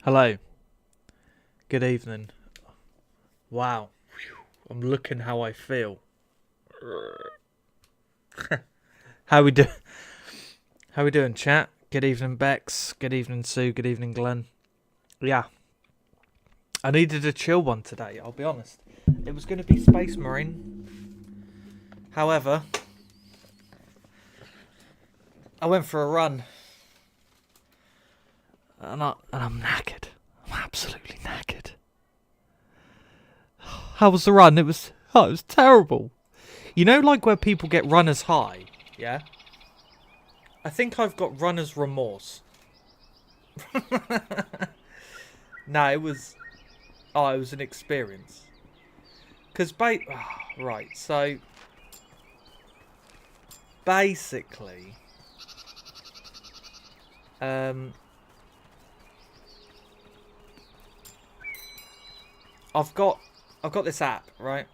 Hello. Good evening. Wow. I'm looking how I feel. How we do? How we doing, chat? Good evening, Bex. Good evening, Sue. Good evening, Glenn. Yeah. I needed a chill one today, I'll be honest. It was going to be Space Marine. However, I went for a run. And I'm knackered. I'm absolutely knackered. How was the run? It was terrible. You know, like where people get runner's high, yeah? I think I've got runner's remorse. Nah, it was an experience. Because right, so basically, I've got this app, right?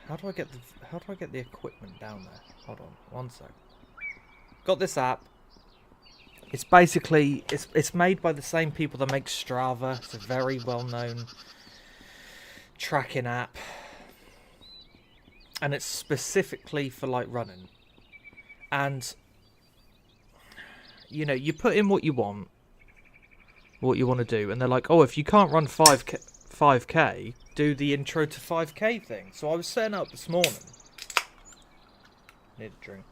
How do I get the equipment down there? Hold on, one sec. Got this app. It's basically it's made by the same people that make Strava. It's a very well-known tracking app, and it's specifically for like running. And you know, you put in what you want to do, and they're like, oh, if you can't run 5k, do the intro to 5k thing. So I was setting up this morning. Need a drink.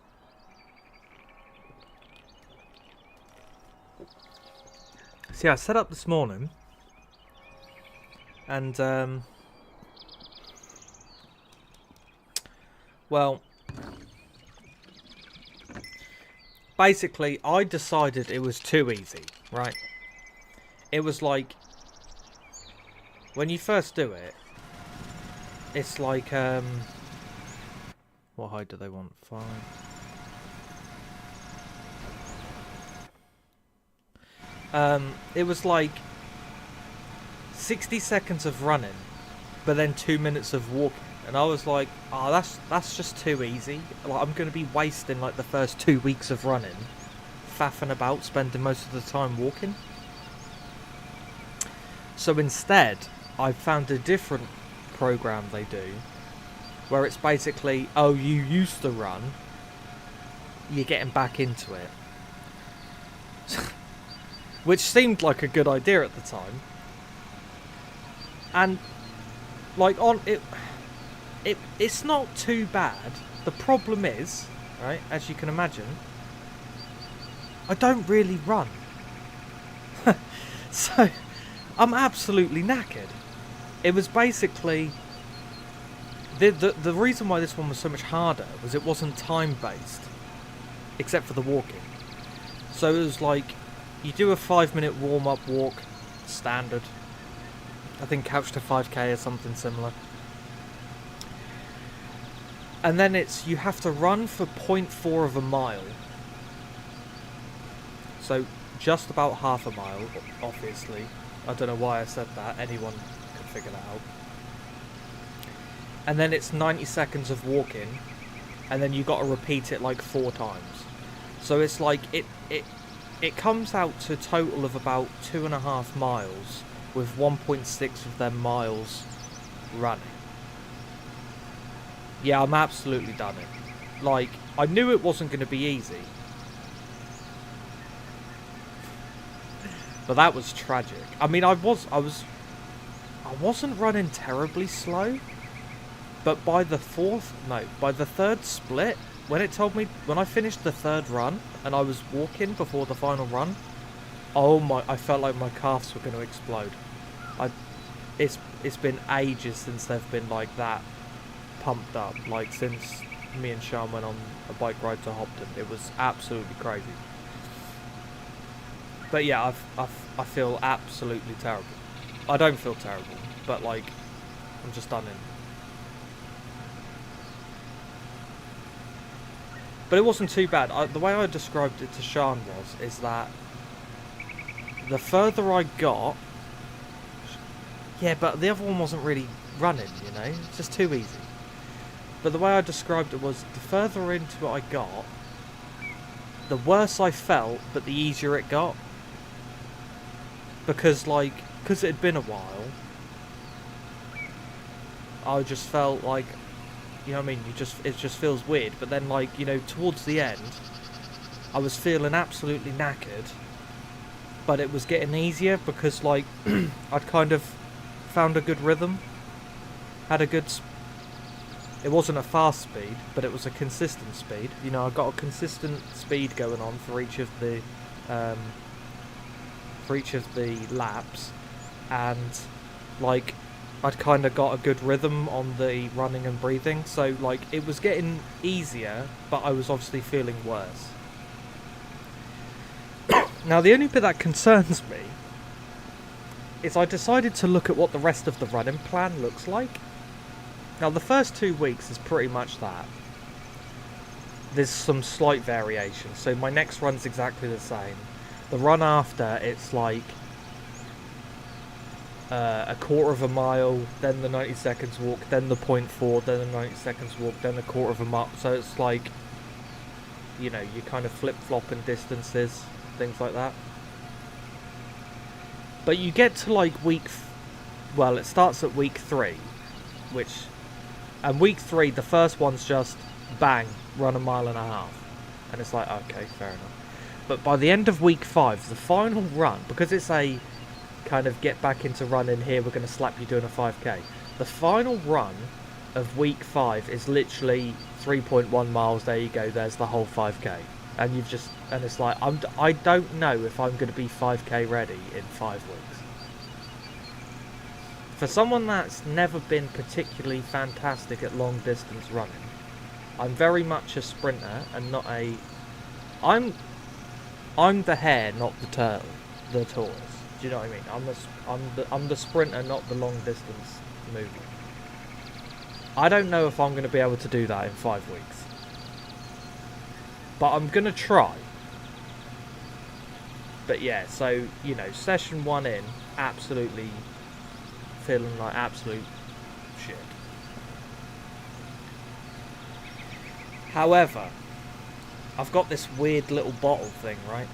So yeah, I set up this morning, and well, basically I decided it was too easy, right? It was like, when you first do it, it's like, what height do they want? 5. It was like 60 seconds of running, but then 2 minutes of walking. And I was like, oh, that's just too easy. Like, I'm going to be wasting like the first 2 weeks of running, faffing about, spending most of the time walking. So instead, I found a different program they do, where it's basically, oh, you used to run, you're getting back into it. Which seemed like a good idea at the time. And like it's not too bad. The problem is, right, as you can imagine, I don't really run. So I'm absolutely knackered. It was basically the reason why this one was so much harder was it wasn't time based, except for the walking. So it was like, you do a 5-minute warm-up walk, standard. I think Couch to 5k or something similar. And then you have to run for 0.4 of a mile. So just about half a mile, obviously. I don't know why I said that, anyone could figure that out. And then it's 90 seconds of walking, and then you got to repeat it like 4 times. So it's like, it comes out to a total of about 2.5 miles, with 1.6 of them miles running. Yeah, I'm absolutely done it. Like, I knew it wasn't going to be easy. But that was tragic. I mean, I wasn't running terribly slow, but by the third split, when I finished the third run and I was walking before the final run, I felt like my calves were going to explode. It's been ages since they've been like that pumped up, like since me and Sean went on a bike ride to Hopton. It was absolutely crazy. But yeah, I feel absolutely terrible. I don't feel terrible, but like, I'm just done in. But it wasn't too bad. The way I described it to Sean is that the further I got, yeah, but the other one wasn't really running, you know, it's just too easy. But the way I described it was, the further into it I got, the worse I felt, but the easier it got. because it had been a while, I just felt like, you know what I mean, it just feels weird. But then, like, you know, towards the end, I was feeling absolutely knackered, but it was getting easier because, like, I'd kind of found a good rhythm, had a good, it wasn't a fast speed, but it was a consistent speed. You know, I got a consistent speed going on for each of the laps, and, like, I'd kind of got a good rhythm on the running and breathing, so, like, it was getting easier, but I was obviously feeling worse. Now, the only bit that concerns me is I decided to look at what the rest of the running plan looks like. Now, the first 2 weeks is pretty much that. There's some slight variation, so my next run's exactly the same. The run after, it's like a quarter of a mile, then the 90 seconds walk, then the 0.4, then the 90 seconds walk, then a quarter of a mile. So it's like, you know, you kind of flip-flopping distances, things like that. But you get to like it starts at week 3, and week 3, the first one's just bang, run a mile and a half, and it's like, okay, fair enough. But by the end of week 5, the final run, because it's a kind of get back into running here, we're going to slap you doing a 5k. The final run of week 5 is literally 3.1 miles. There you go. There's the whole 5k, and it's like I don't know if I'm going to be 5k ready in 5 weeks. For someone that's never been particularly fantastic at long distance running, I'm very much a sprinter and not a. I'm the hare, not the tortoise. Do you know what I mean? I'm the sprinter, not the long distance mover. I don't know if I'm going to be able to do that in 5 weeks, but I'm going to try. But yeah, so, you know, session 1 in, absolutely feeling like absolute shit. However, I've got this weird little bottle thing, right?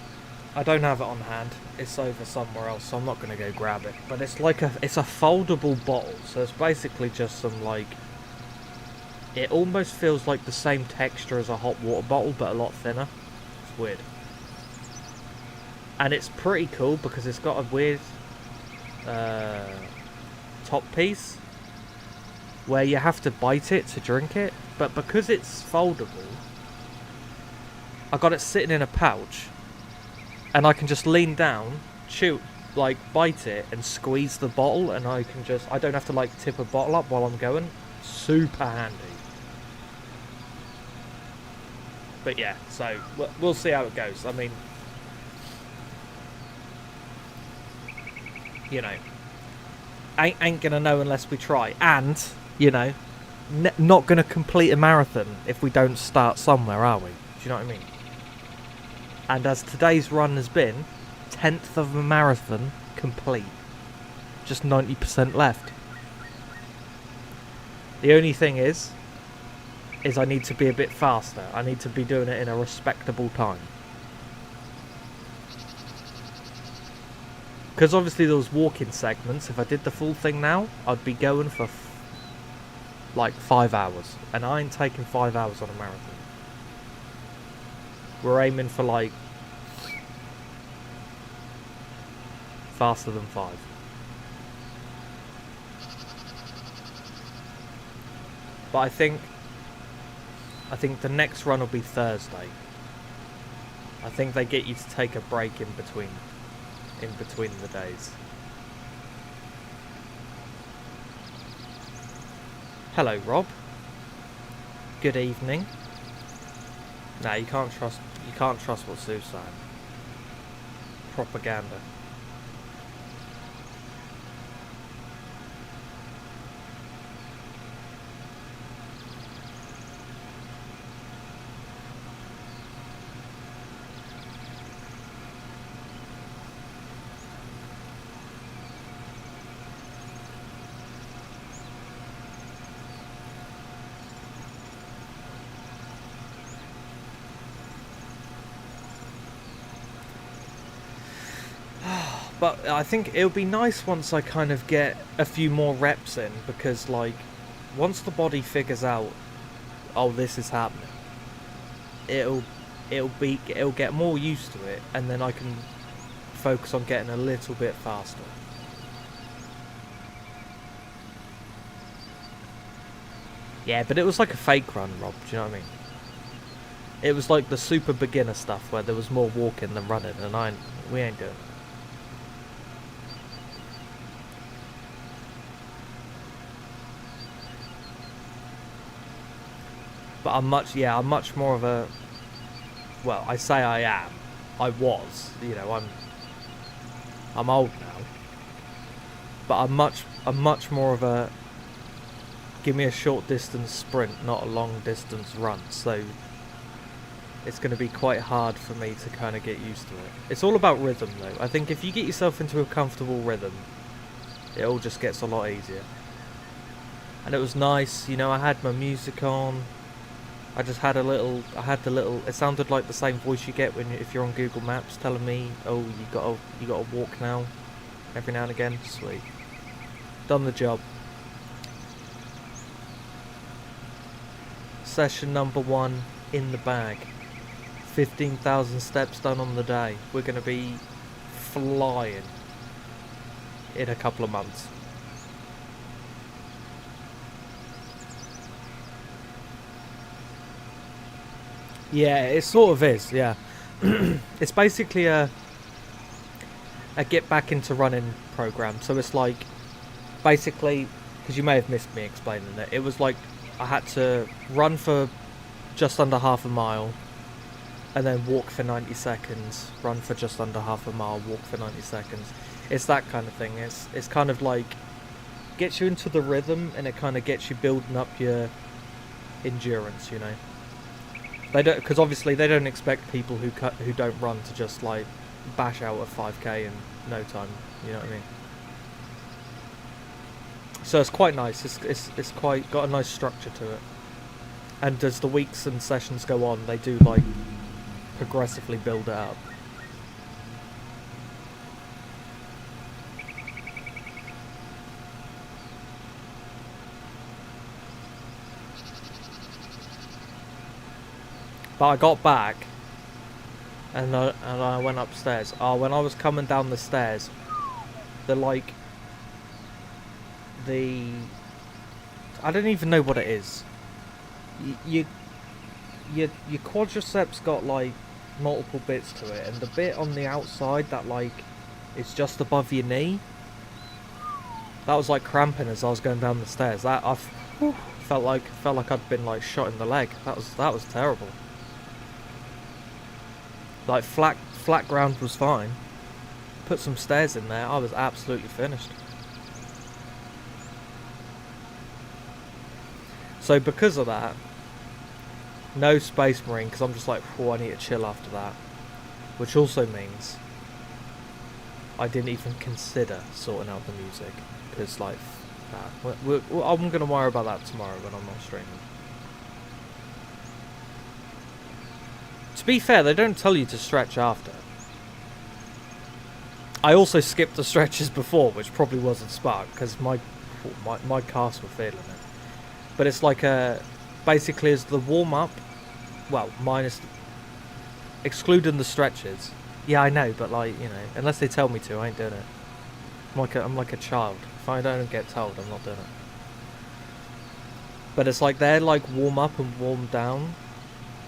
I don't have it on hand. It's over somewhere else, so I'm not going to go grab it. But it's like it's a foldable bottle, so it's basically just some, like, it almost feels like the same texture as a hot water bottle, but a lot thinner. It's weird. And it's pretty cool because it's got a weird top piece where you have to bite it to drink it. But because it's foldable, I got it sitting in a pouch, and I can just lean down, chew, like, bite it and squeeze the bottle, and I don't have to, like, tip a bottle up while I'm going. Super handy. But yeah, so we'll see how it goes. I mean, you know, ain't gonna know unless we try. And, you know, not gonna complete a marathon if we don't start somewhere, are we? Do you know what I mean? And as today's run has been, 10th of a marathon complete. Just 90% left. The only thing is I need to be a bit faster. I need to be doing it in a respectable time. Because obviously those walking segments, if I did the full thing now, I'd be going for like 5 hours. And I ain't taking 5 hours on a marathon. We're aiming for, like, faster than 5. But I think the next run will be Thursday. I think they get you to take a break in between the days. Hello, Rob. Good evening. Nah, you can't trust what Sue's saying. Propaganda. But I think it'll be nice once I kind of get a few more reps in, because like once the body figures out, oh, this is happening, it'll get more used to it, and then I can focus on getting a little bit faster. Yeah, but it was like a fake run, Rob, do you know what I mean? It was like the super beginner stuff where there was more walking than running, and we ain't doing it. But I'm much more of a, well, I say I am. I was, you know, I'm old now. But I'm much more of a, give me a short distance sprint, not a long distance run. So it's going to be quite hard for me to kind of get used to it. It's all about rhythm though. I think if you get yourself into a comfortable rhythm, it all just gets a lot easier. And it was nice, you know, I had my music on. I just had it sounded like the same voice you get if you're on Google Maps telling me, oh, you gotta walk now, every now and again. Sweet. Done the job. Session number 1 in the bag. 15,000 steps done on the day. We're gonna be flying in a couple of months. Yeah, it sort of is, yeah. It's basically a get back into running program. So it's like, basically, because you may have missed me explaining it, it was like I had to run for just under half a mile, and then walk for 90 seconds, run for just under half a mile, walk for 90 seconds. It's that kind of thing. It's kind of like, gets you into the rhythm, and it kind of gets you building up your endurance, you know. They don't, because obviously they don't expect people who don't run to just like bash out a 5k in no time. You know what I mean? So it's quite nice. It's quite got a nice structure to it. And as the weeks and sessions go on, they do like progressively build it up. But I got back, and I went upstairs. Oh, when I was coming down the stairs, I don't even know what it is. Your quadriceps got like multiple bits to it, and the bit on the outside that like is just above your knee, that was like cramping as I was going down the stairs. That I felt like I'd been like shot in the leg. That was terrible. Like flat ground was fine. Put some stairs in there, I was absolutely finished. So because of that, no Space Marine, because I'm just like, oh, I need to chill after that. Which also means I didn't even consider sorting out the music, because like, I'm going to worry about that tomorrow when I'm not streaming. To be fair, they don't tell you to stretch after. I also skipped the stretches before, which probably wasn't smart, because my calves were feeling it. But it's like basically as the warm-up, well, excluding the stretches. Yeah, I know, but like, you know, unless they tell me to, I ain't doing it. I'm like a child. If I don't get told, I'm not doing it. But it's like they're like warm up and warm down,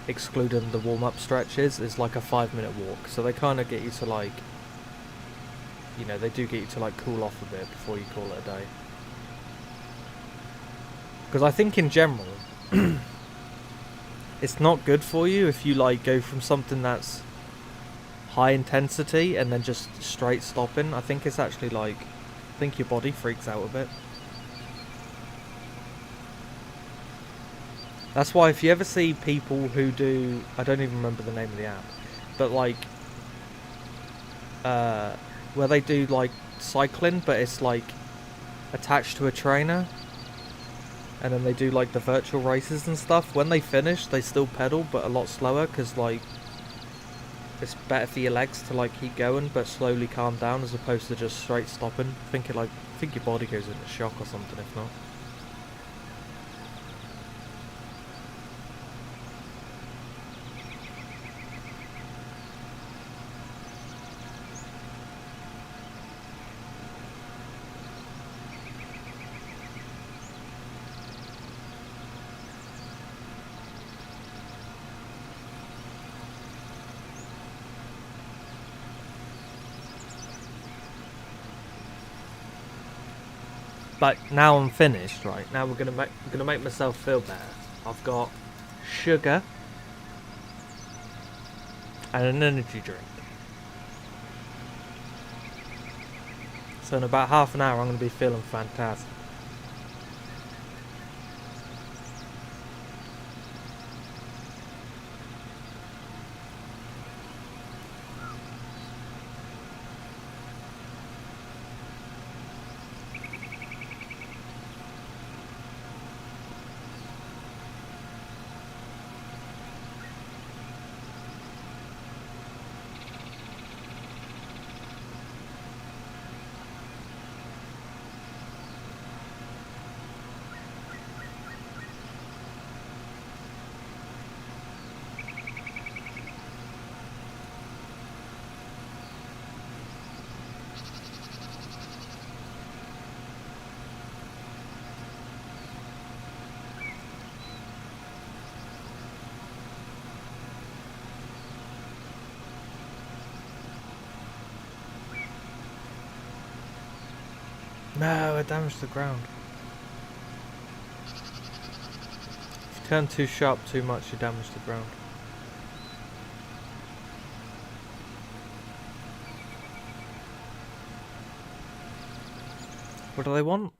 excluding the warm-up stretches, is like a 5-minute walk. So they kind of get you to like, you know, they do get you to like cool off a bit before you call it a day. Because I think in general, it's not good for you if you like go from something that's high intensity and then just straight stopping. I think it's actually like, I think your body freaks out a bit. That's why if you ever see people who do, I don't even remember the name of the app, but like, where they do like cycling, but it's like attached to a trainer, and then they do like the virtual races and stuff. When they finish, they still pedal, but a lot slower, because like it's better for your legs to like keep going but slowly calm down as opposed to just straight stopping. I think your body goes into shock or something if not. But now I'm finished, right? Now we're gonna make myself feel better. I've got sugar and an energy drink. So in about half an hour I'm gonna be feeling fantastic. No, I damaged the ground. If you turn too sharp too much, you damage the ground. What do they want?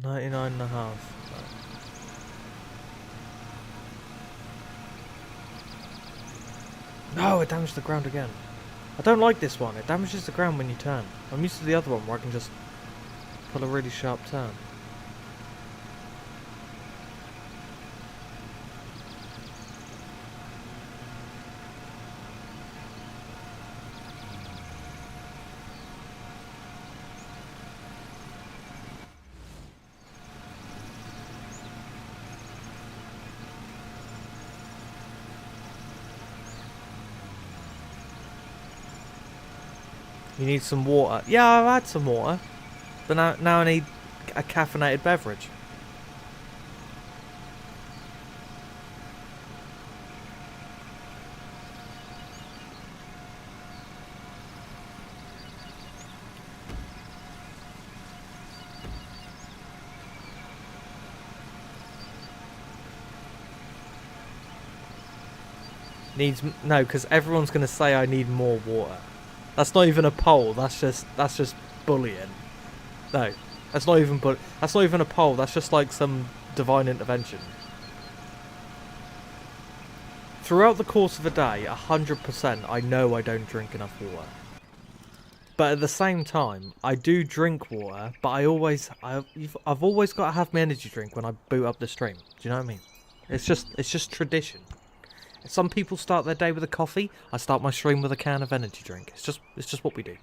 99 and a half. No, it damaged the ground again. I don't like this one. It damages the ground when you turn. I'm used to the other one where I can just pull a really sharp turn. You need some water. Yeah, I've had some water. But now I need a caffeinated beverage. No, because everyone's going to say I need more water. That's not even a poll. That's just bullying. No, that's not even a poll. That's just like some divine intervention. Throughout the course of a day, 100%, I know I don't drink enough water. But at the same time, I do drink water. But I've always got to have my energy drink when I boot up the stream. Do you know what I mean? It's just tradition. Some people start their day with a coffee. I start my stream with a can of energy drink. It's just what we do.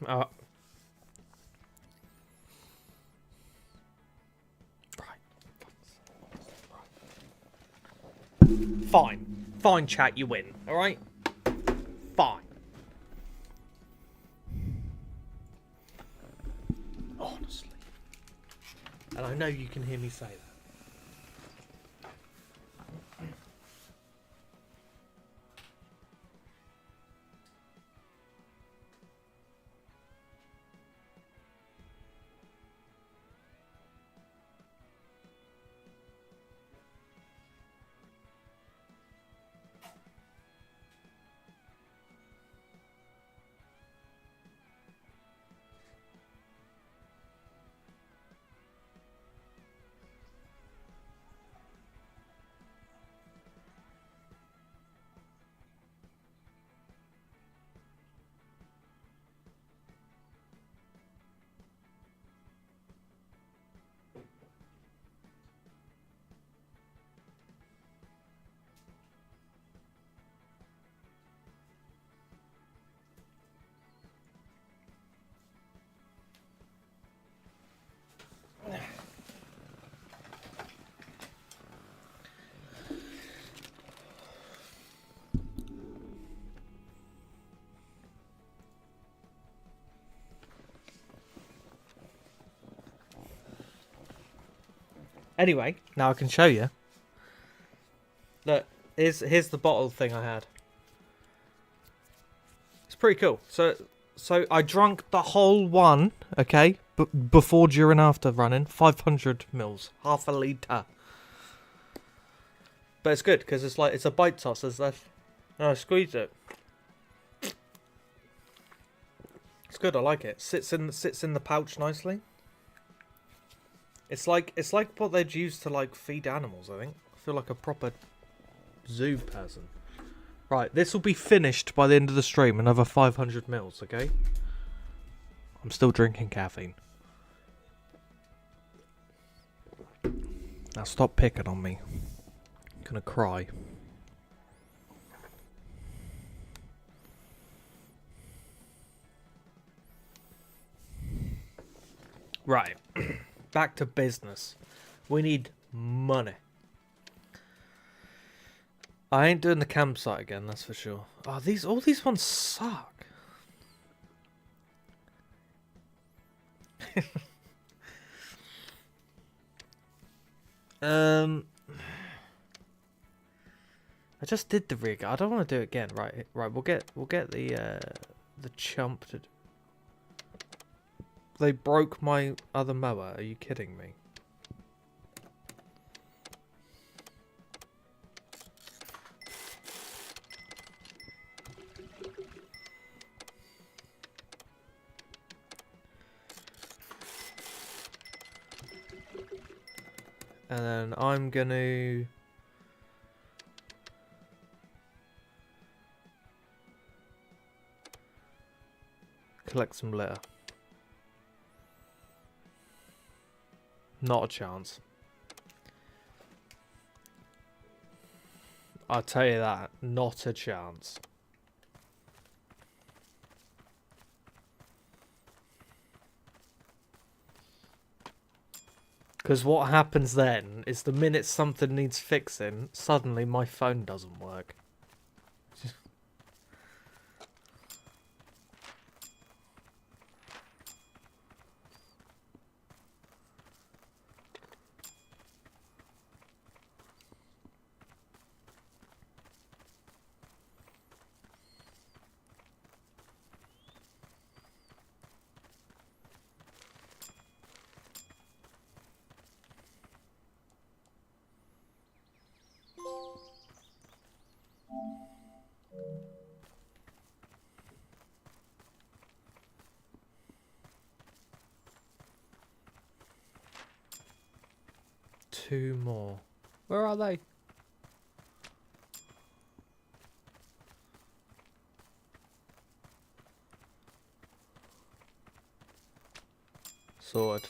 Right. Fine, chat, you win. All right. Fine. Honestly, and I know you can hear me say that. Anyway, now I can show you. Look, here's the bottle thing I had. It's pretty cool. So I drank the whole one, okay, before, during, after running, 500 mils, half a litre. But it's good because it's like it's a bite toss. There's that. Oh, I squeezed it. It's good. I like it. Sits in the pouch nicely. It's like what they'd use to like feed animals. I think. I feel like a proper zoo person. Right, this will be finished by the end of the stream. Another 500 mils. Okay. I'm still drinking caffeine. Now stop picking on me. I'm gonna cry. Right. Back to business. We need money. I ain't doing the campsite again, that's for sure. Oh, all these ones suck. I just did the rig. I don't want to do it again. Right. We'll get the chump to. They broke my other mower. Are you kidding me? And then I'm gonna collect some litter. Not a chance. I'll tell you that. Not a chance. Because what happens then is the minute something needs fixing, suddenly my phone doesn't work. Two more. Where are they? Sorted.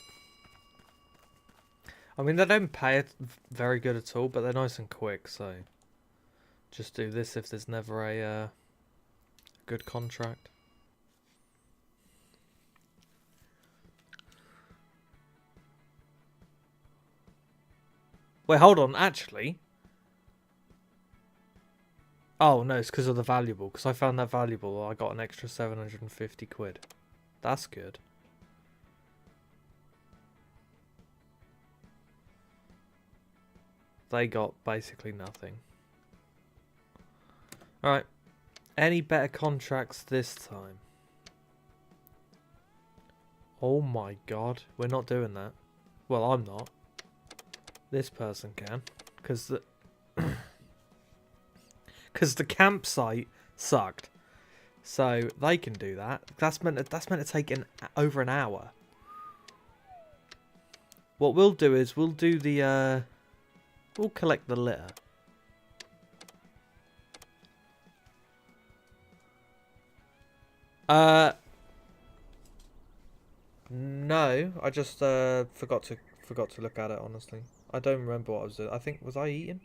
I mean, they don't pay it very good at all, but they're nice and quick, so just do this if there's never a good contract. Wait, hold on, actually. Oh, no, it's because of the valuable. Because I found that valuable, I got an extra 750 quid. That's good. They got basically nothing. Alright. Any better contracts this time? Oh my god. We're not doing that. Well, I'm not. This person can. Because the... Because the campsite sucked. So, they can do that. That's meant to take over an hour. What we'll do is, we'll do the... We'll collect the litter. No, I just forgot to look at it, honestly. I don't remember what I was doing. I think, was I eating?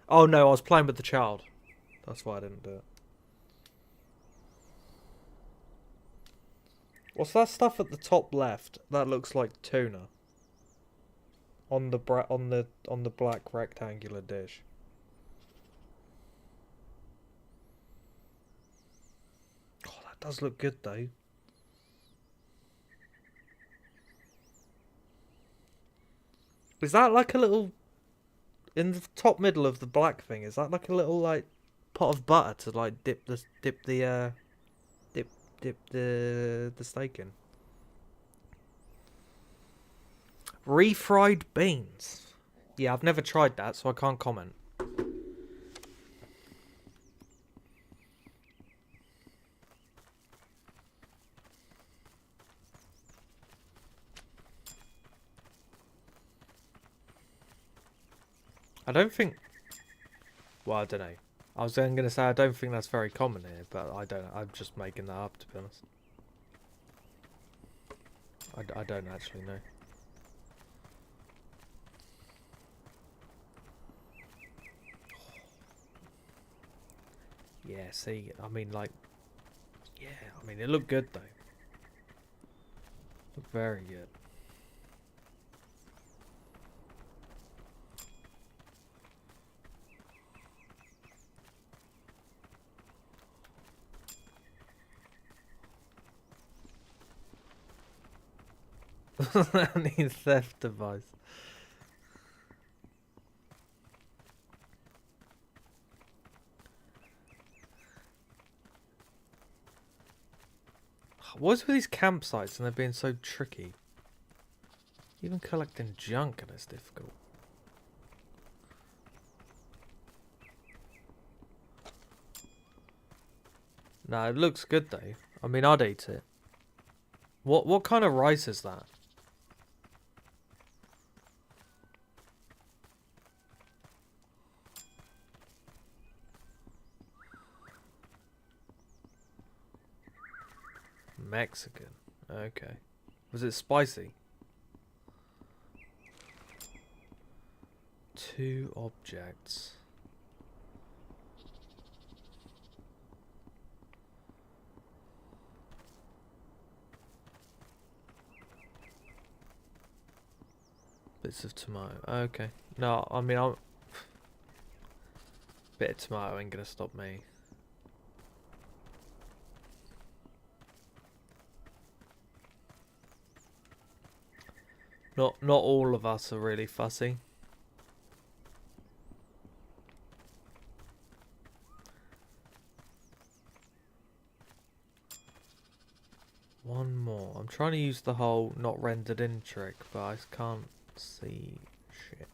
Oh no, I was playing with the child. That's why I didn't do it. What's that stuff at the top left? That looks like tuna. On the black rectangular dish. Oh, that does look good though. Is that like a little... In the top middle of the black thing, is that like a little, like, pot of butter to, like, dip the steak in? Refried beans. Yeah, I've never tried that, so I can't comment. I don't think... Well, I don't know. I was then going to say I don't think that's very common here, but I don't. I'm just making that up, to be honest. I don't actually know. Yeah, see, I mean, like... Yeah, I mean, it looked good, though. Looked very good. I need theft device. What's with these campsites and they're being so tricky? Even collecting junk and it's difficult. No, it looks good though. I mean, I'd eat it. What kind of rice is that? Mexican. Okay. Was it spicy? 2 objects. Bits of tomato. Okay. No, I mean, I'll... Bit of tomato ain't gonna stop me. Not all of us are really fussy. One more. I'm trying to use the whole not rendered in trick, but I can't see shit.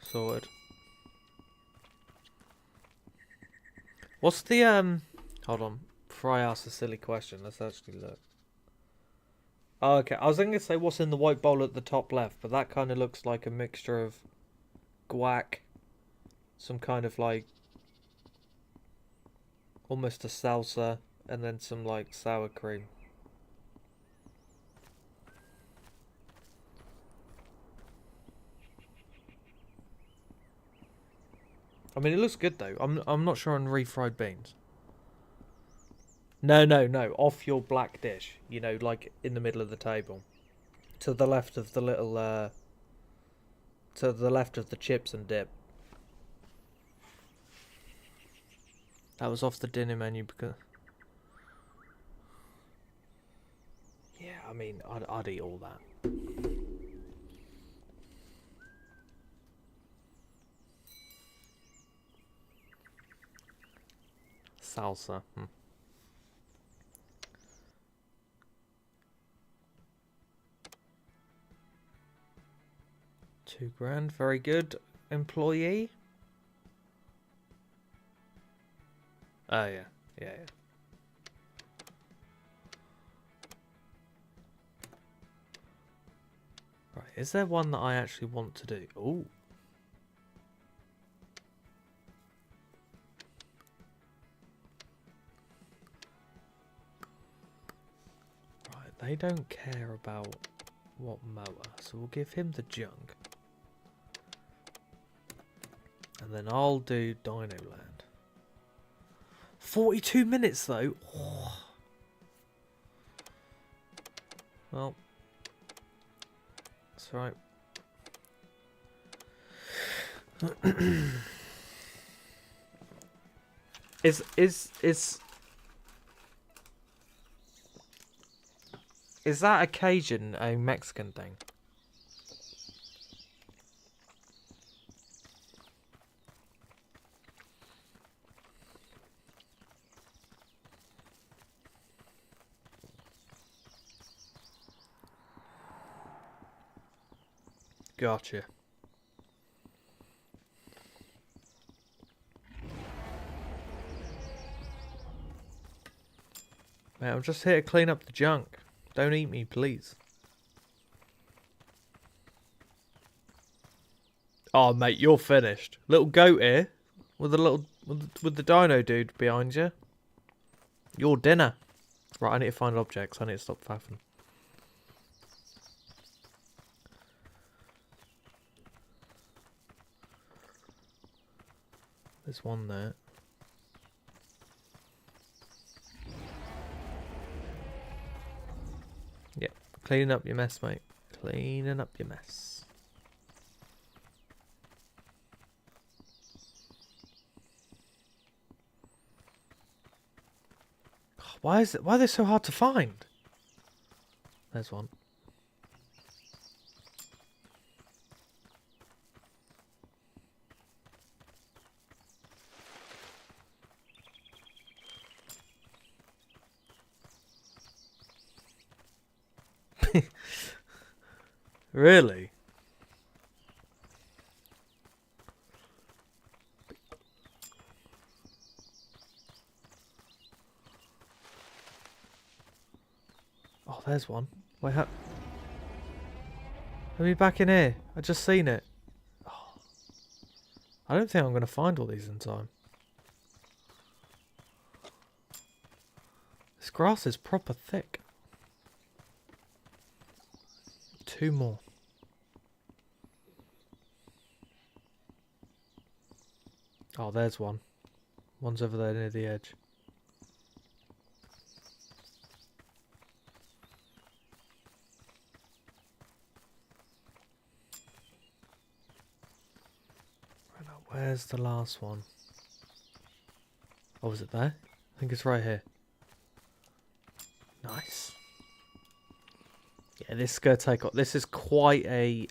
Sorted. What's the hold on. Before I ask a silly question, let's actually look. Oh, okay. I was going to say what's in the white bowl at the top left, but that kind of looks like a mixture of guac, some kind of like almost a salsa, and then some like sour cream. I mean, it looks good though. I'm not sure on refried beans. No. Off your black dish. You know, like in the middle of the table, to the left of the little to the left of the chips and dip. That was off the dinner menu because... Yeah, I mean, I'd eat all that. Salsa. 2 grand, very good. Employee? Oh, yeah. Yeah. Right, is there one that I actually want to do? Ooh. Right, they don't care about what mower, so we'll give him the junk. And then I'll do Dino Land. 42 minutes though. Oh. Well, that's right. Is that occasion a Mexican thing? Gotcha. Mate, I'm just here to clean up the junk. Don't eat me, please. Oh, mate, you're finished. Little goat here, with the dino dude behind you. Your dinner. Right, I need to find objects. I need to stop faffing. There's one there. Yep, cleaning up your mess, mate. Cleaning up your mess. Why are they so hard to find? There's one. Really? Oh, there's one. Wait, let me back in here. I just seen it. Oh. I don't think I'm going to find all these in time. This grass is proper thick. 2 more. Oh, there's one. One's over there near the edge. Right now, where's the last one? Oh, is it there? I think it's right here. Nice. Yeah, this is gonna take. This is quite a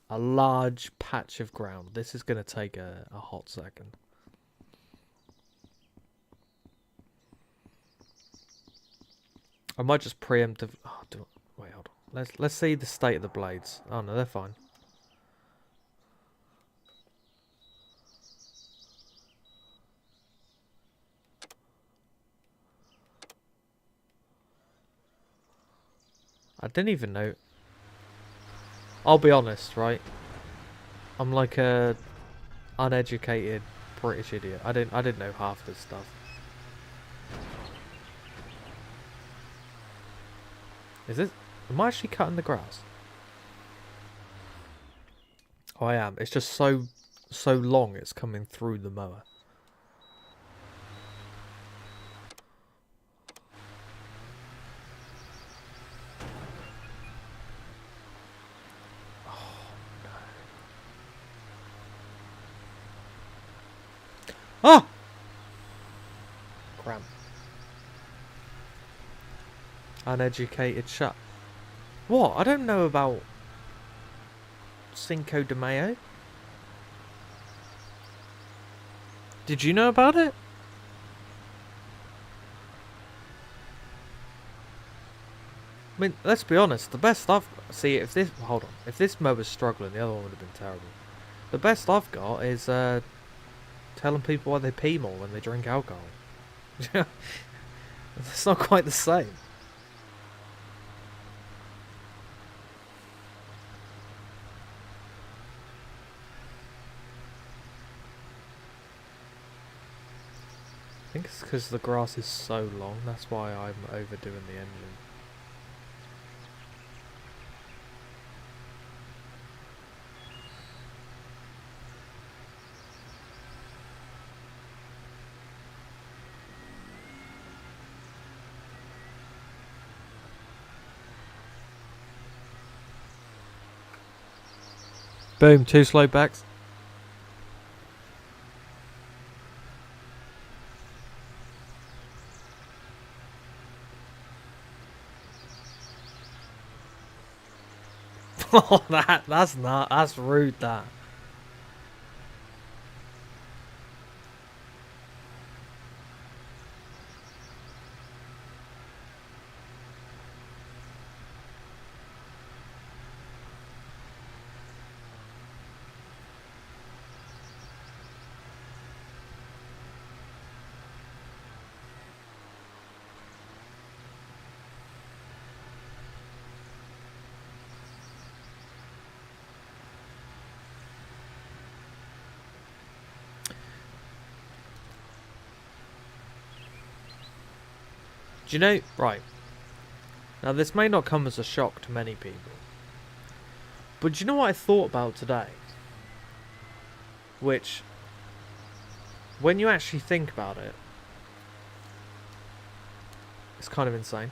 large patch of ground. This is gonna take a hot second. I might just preemptive. Oh, wait, hold on. Let's see the state of the blades. Oh no, they're fine. I didn't even know. I'll be honest, right? I'm like a uneducated British idiot. I didn't know half this stuff. Is this? Am I actually cutting the grass? Oh, I am. It's just so long. It's coming through the mower. Ah! Cramp. Uneducated shut. What? I don't know about Cinco de Mayo. Did you know about it? I mean, let's be honest. The best I've... See, if this... Hold on. If this mower's struggling, the other one would have been terrible. The best I've got is telling people why they pee more when they drink alcohol. It's not quite the same. I think it's because the grass is so long. That's why I'm overdoing the engine. Boom, 2 slow backs. Oh, that's rude, that. Do you know, right, now this may not come as a shock to many people, but do you know what I thought about today? Which, when you actually think about it, it's kind of insane.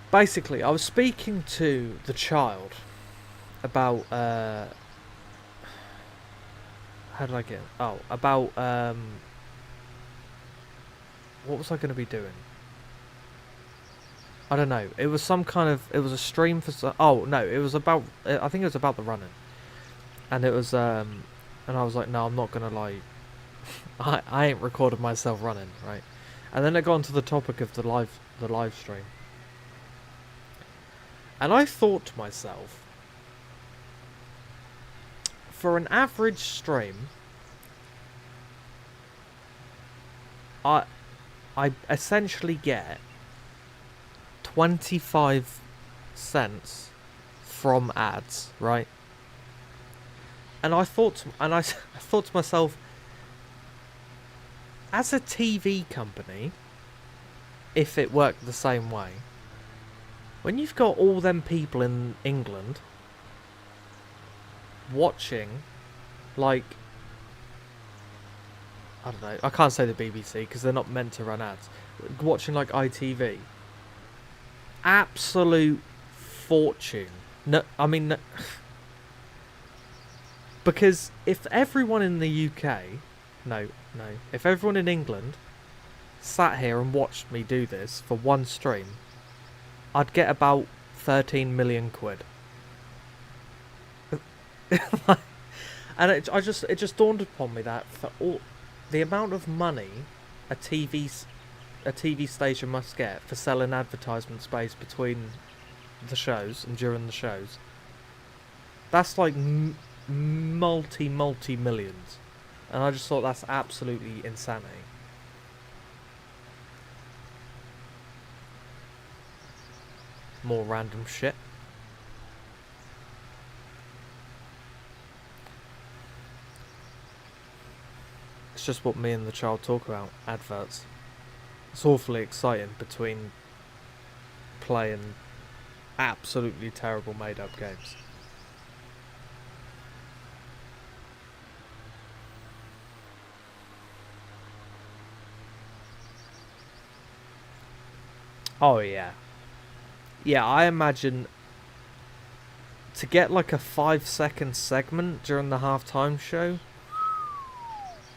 Basically, I was speaking to the child about, how did I get, about, what was I going to be doing? I don't know. It was some kind of, it was a stream for, oh no, it was about, I think it was about the running. And it was, and I was like, no, I'm not going to like, I ain't recorded myself running, right? And then it got onto the topic of the live stream. And I thought to myself, for an average stream, I essentially get 25 cents from ads, right? And I thought to myself, as a TV company, if it worked the same way, when you've got all them people in England watching, like, I don't know, I can't say the BBC because they're not meant to run ads, watching like ITV, absolute fortune. No, I mean, no, because if everyone in the UK, if everyone in England sat here and watched me do this for one stream, I'd get about 13 million quid. And it just dawned upon me that for all the amount of money a TV station must get for selling advertisement space between the shows and during the shows, that's like multi millions, and I just thought that's absolutely insanity. More random shit. It's just what me and the child talk about, adverts. It's awfully exciting between playing absolutely terrible made up games. Oh yeah. Yeah, I imagine to get like a 5-second segment during the halftime show,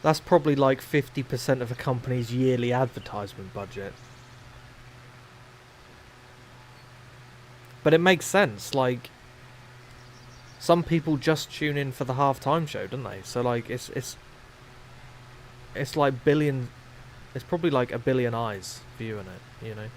that's probably like 50% of a company's yearly advertisement budget. But it makes sense, like, some people just tune in for the halftime show, don't they? So like it's like billion, it's probably like a billion eyes viewing it, you know?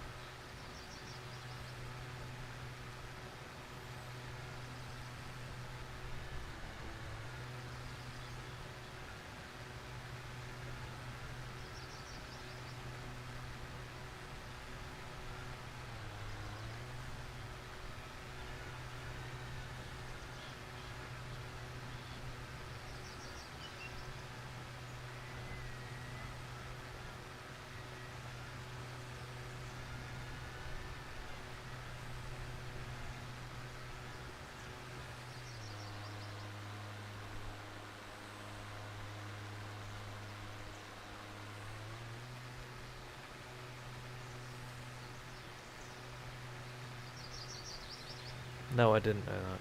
No, I didn't know that.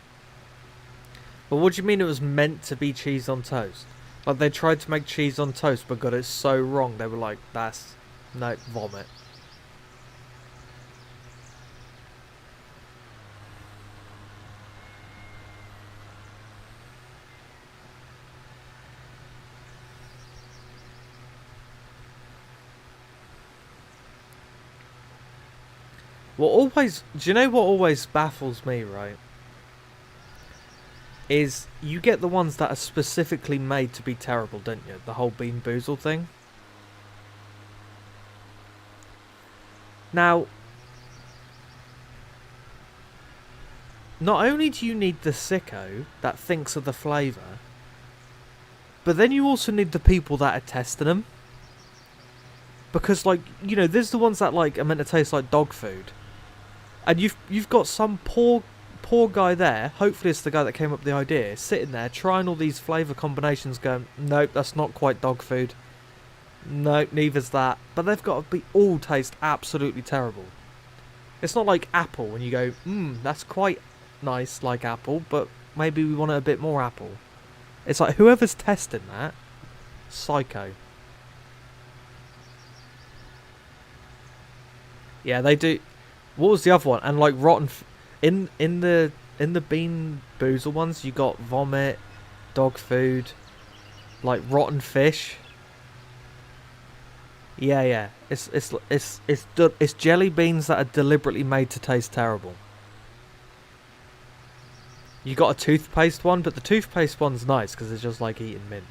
But what do you mean it was meant to be cheese on toast? Like they tried to make cheese on toast but got it so wrong, they were like, that's... no, vomit. Do you know what always baffles me, right? Is you get the ones that are specifically made to be terrible, don't you? The whole Bean Boozled thing. Now, not only do you need the sicko that thinks of the flavour, but then you also need the people that are testing them. Because, like, you know, there's the ones that, like, are meant to taste like dog food. And you've got some poor guy there, hopefully it's the guy that came up with the idea, sitting there trying all these flavour combinations going, nope, that's not quite dog food. Nope, neither's that. But they've got to be all taste absolutely terrible. It's not like apple when you go, that's quite nice like apple, but maybe we want it a bit more apple. It's like whoever's testing that, psycho. Yeah, they do. What was the other one? And like rotten in the Bean Boozled ones, you got vomit, dog food, like rotten fish. Yeah. It's jelly beans that are deliberately made to taste terrible. You got a toothpaste one, but the toothpaste one's nice because it's just like eating mint.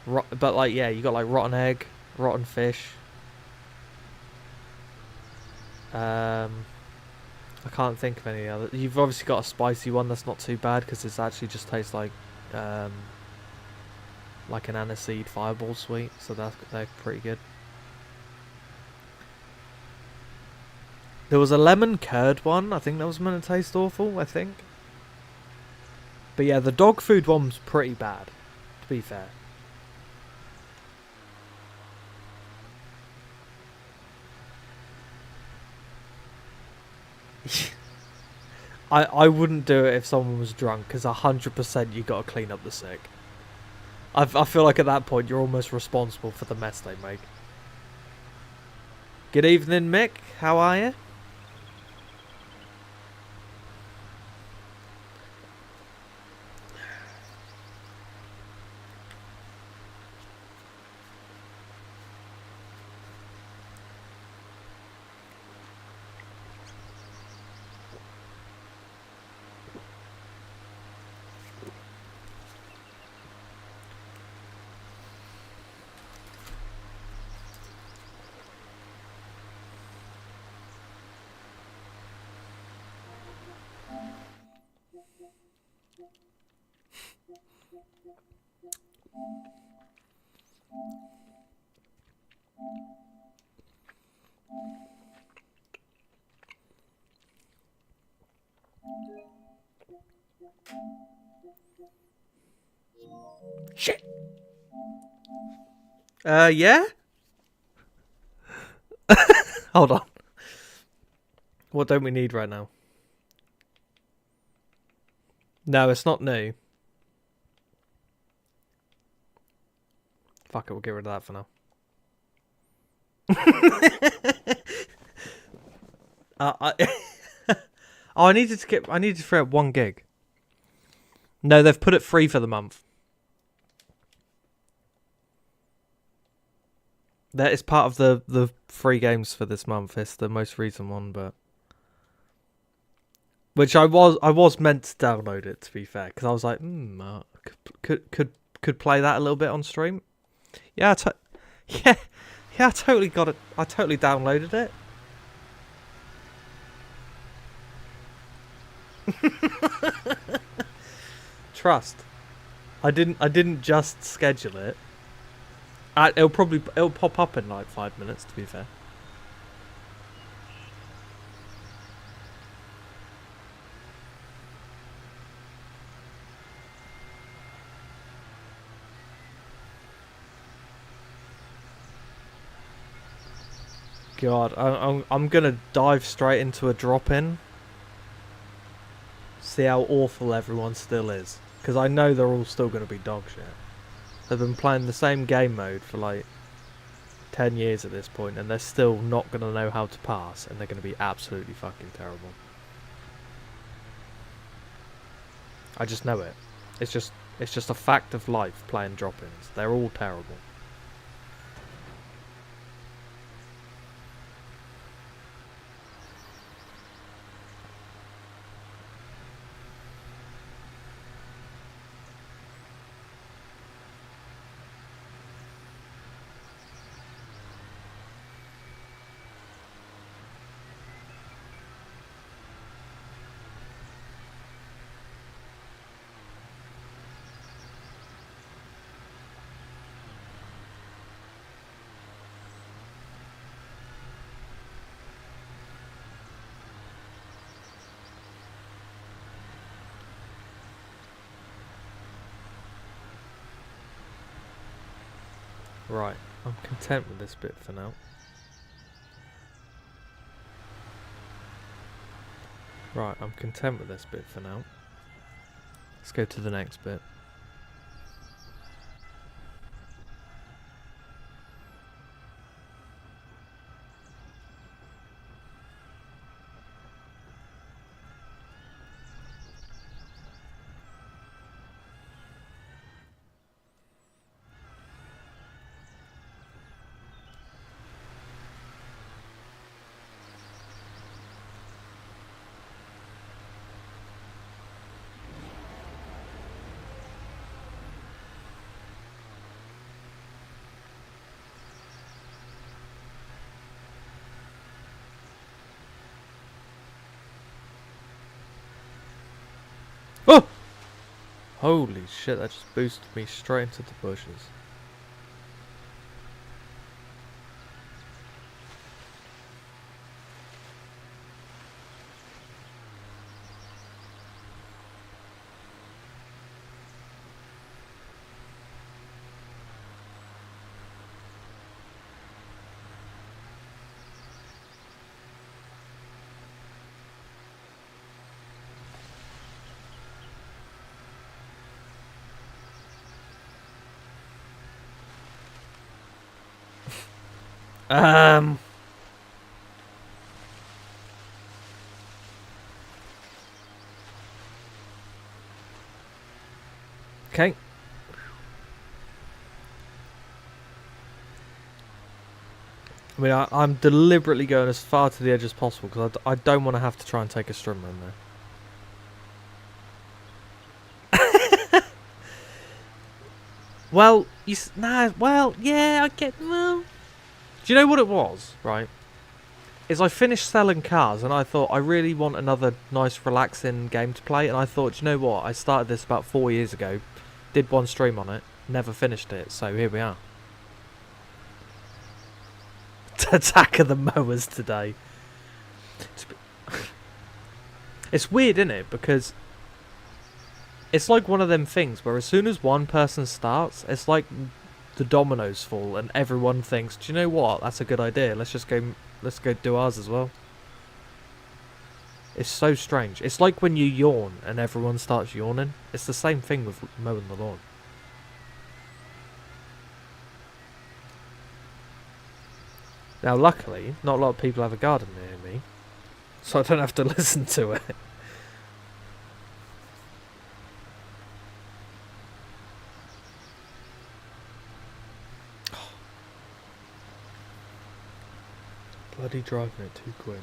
But like, yeah, you got like rotten egg, rotten fish. I can't think of any other. You've obviously got a spicy one that's not too bad because it actually just tastes like an aniseed fireball sweet, so they're pretty good. There was a lemon curd one. I think that was meant to taste awful. I think. But yeah, the dog food one's pretty bad. To be fair. I wouldn't do it if someone was drunk, because 100% you got to clean up the sick. I feel like at that point you're almost responsible for the mess they make. Good evening, Mick. How are you? Shit. Yeah? Hold on. What don't we need right now? No, it's not new. Fuck it, we'll get rid of that for now. I needed to free up 1 gig. No, they've put it free for the month. That is part of the free games for this month. It's the most recent one, but which I was meant to download it, to be fair, because I was like, could play that a little bit on stream. Yeah, I totally got it. I totally downloaded it. Trust. I didn't just schedule it. It'll pop up in like 5 minutes, to be fair. God, I'm gonna dive straight into a drop-in. See how awful everyone still is, because I know they're all still gonna be dog shit. They've been playing the same game mode for like 10 years at this point, and they're still not going to know how to pass, and they're going to be absolutely fucking terrible. I just know it. It's just a fact of life playing drop-ins. They're all terrible. Right, I'm content with this bit for now. Right, I'm content with this bit for now. Let's go to the next bit. Oh! Holy shit, that just boosted me straight into the bushes. Okay. I mean, I'm deliberately going as far to the edge as possible because I don't want to have to try and take a strimmer in there. Well, yeah, I get. Well, do you know what it was? Right, is I finished selling cars and I thought I really want another nice, relaxing game to play, and I thought, do you know what? I started this about 4 years ago, did one stream on it, never finished it, so here we are. Attack of the mowers today. It's weird, isn't it? Because it's like one of them things where as soon as one person starts, it's like the dominoes fall and everyone thinks, do you know what? That's a good idea. Let's go do ours as well. It's so strange. It's like when you yawn and everyone starts yawning. It's the same thing with mowing the lawn. Now, luckily, not a lot of people have a garden near me, so I don't have to listen to it. Bloody driving it too quick.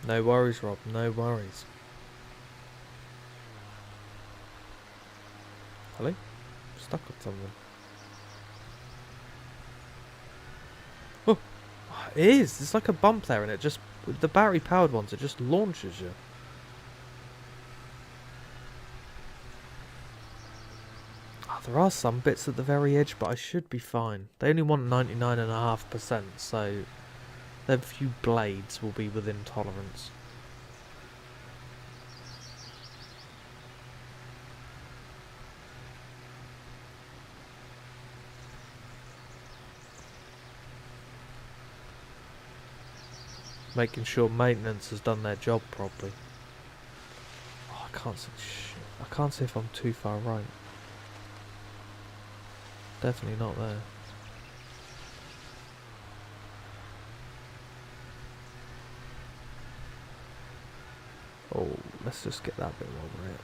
No worries, Rob, no worries. Hello? Stuck on something. Oh, it is. It's like a bump there, and it just, with the battery powered ones, it just launches you. Oh, there are some bits at the very edge, but I should be fine. They only want 99.5%, so their few blades will be within tolerance. Making sure maintenance has done their job properly. Oh, I can't see shit. I can't see if I'm too far right. Definitely not there. Oh, let's just get that bit while we're here.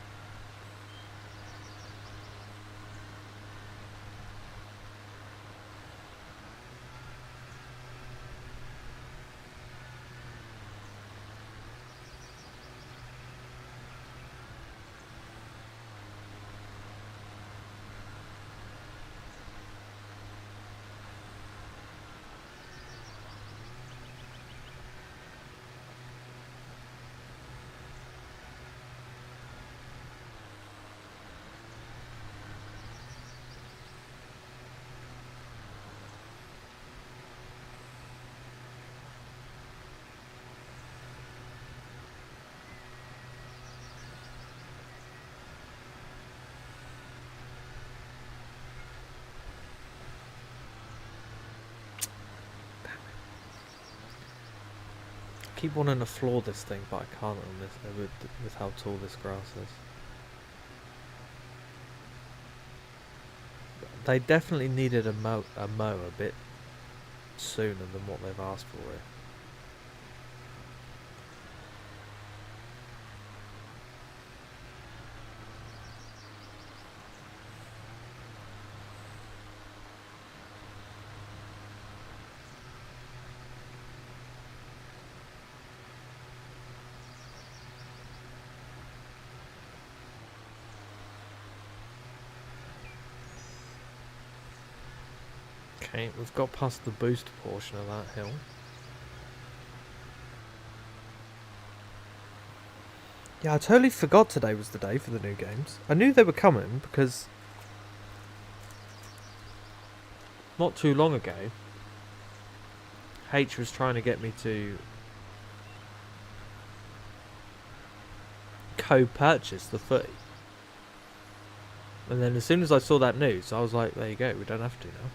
keep wanting to floor this thing, but I can't on this with how tall this grass is. They definitely needed a mow a bit sooner than what they've asked for here. Okay, we've got past the boost portion of that hill. Yeah, I totally forgot today was the day for the new games. I knew they were coming because not too long ago, H was trying to get me to co-purchase the footy. And then as soon as I saw that news, I was like, there you go, we don't have to now.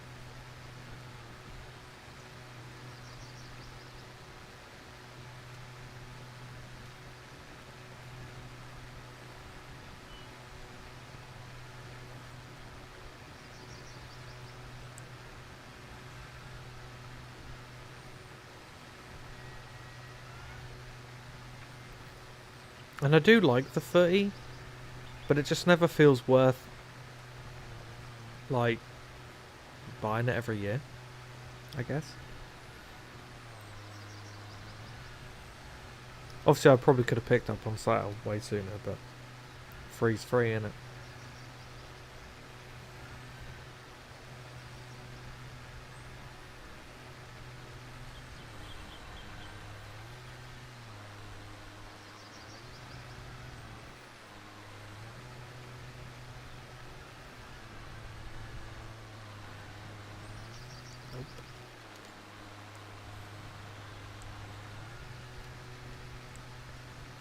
And I do like the footy, but it just never feels worth, like, buying it every year, I guess. Obviously, I probably could have picked up on sale way sooner, but free's free, innit?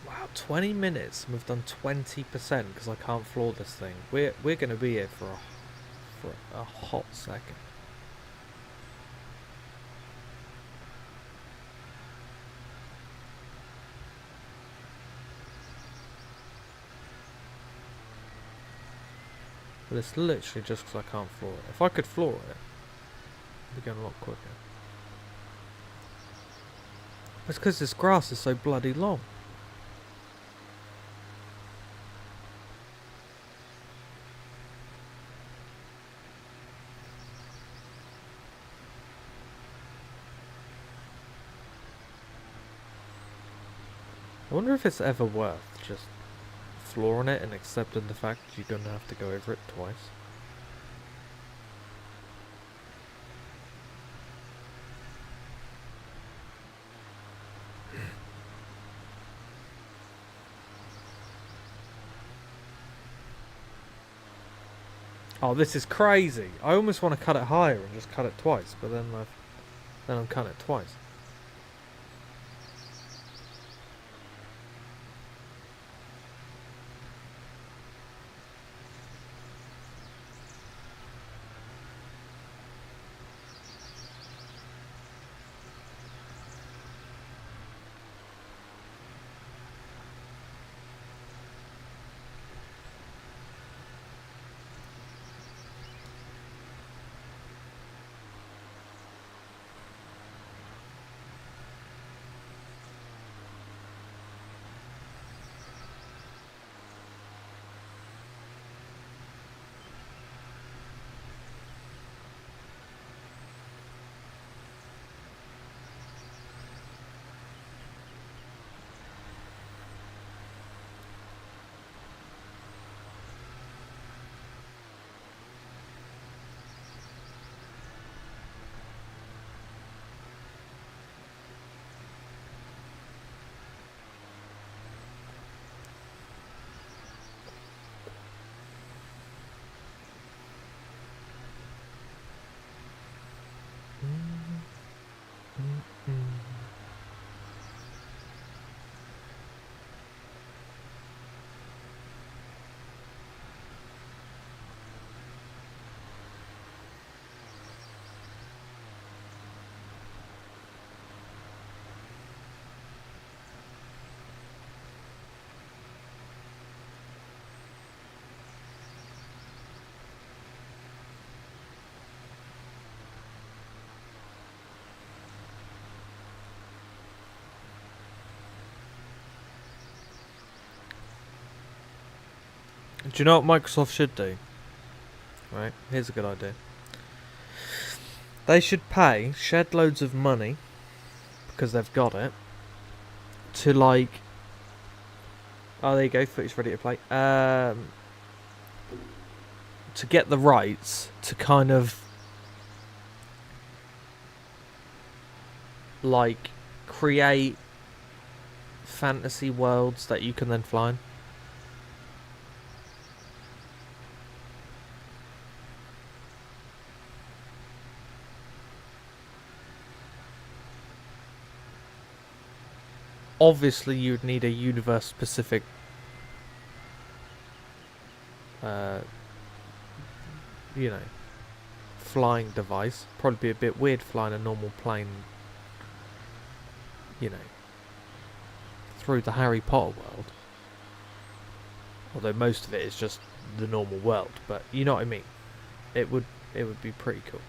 Wow, 20 minutes and we've done 20% because I can't floor this thing. We're going to be here for a hot second. But it's literally just because I can't floor it. If I could floor it, it'd be going a lot quicker. It's because this grass is so bloody long. I wonder if it's ever worth just flooring it and accepting the fact that you're going to have to go over it twice. Oh, this is crazy. I almost want to cut it higher and just cut it twice, but then I'm cutting it twice. Do you know what Microsoft should do? Right, here's a good idea. They should pay shed loads of money, because they've got it, to like... Oh, there you go, footage ready to play. To get the rights to kind of like create fantasy worlds that you can then fly in. Obviously, you'd need a universe-specific you know, flying device. Probably be a bit weird flying a normal plane, you know, through the Harry Potter world. Although most of it is just the normal world, but you know what I mean. It would be pretty cool.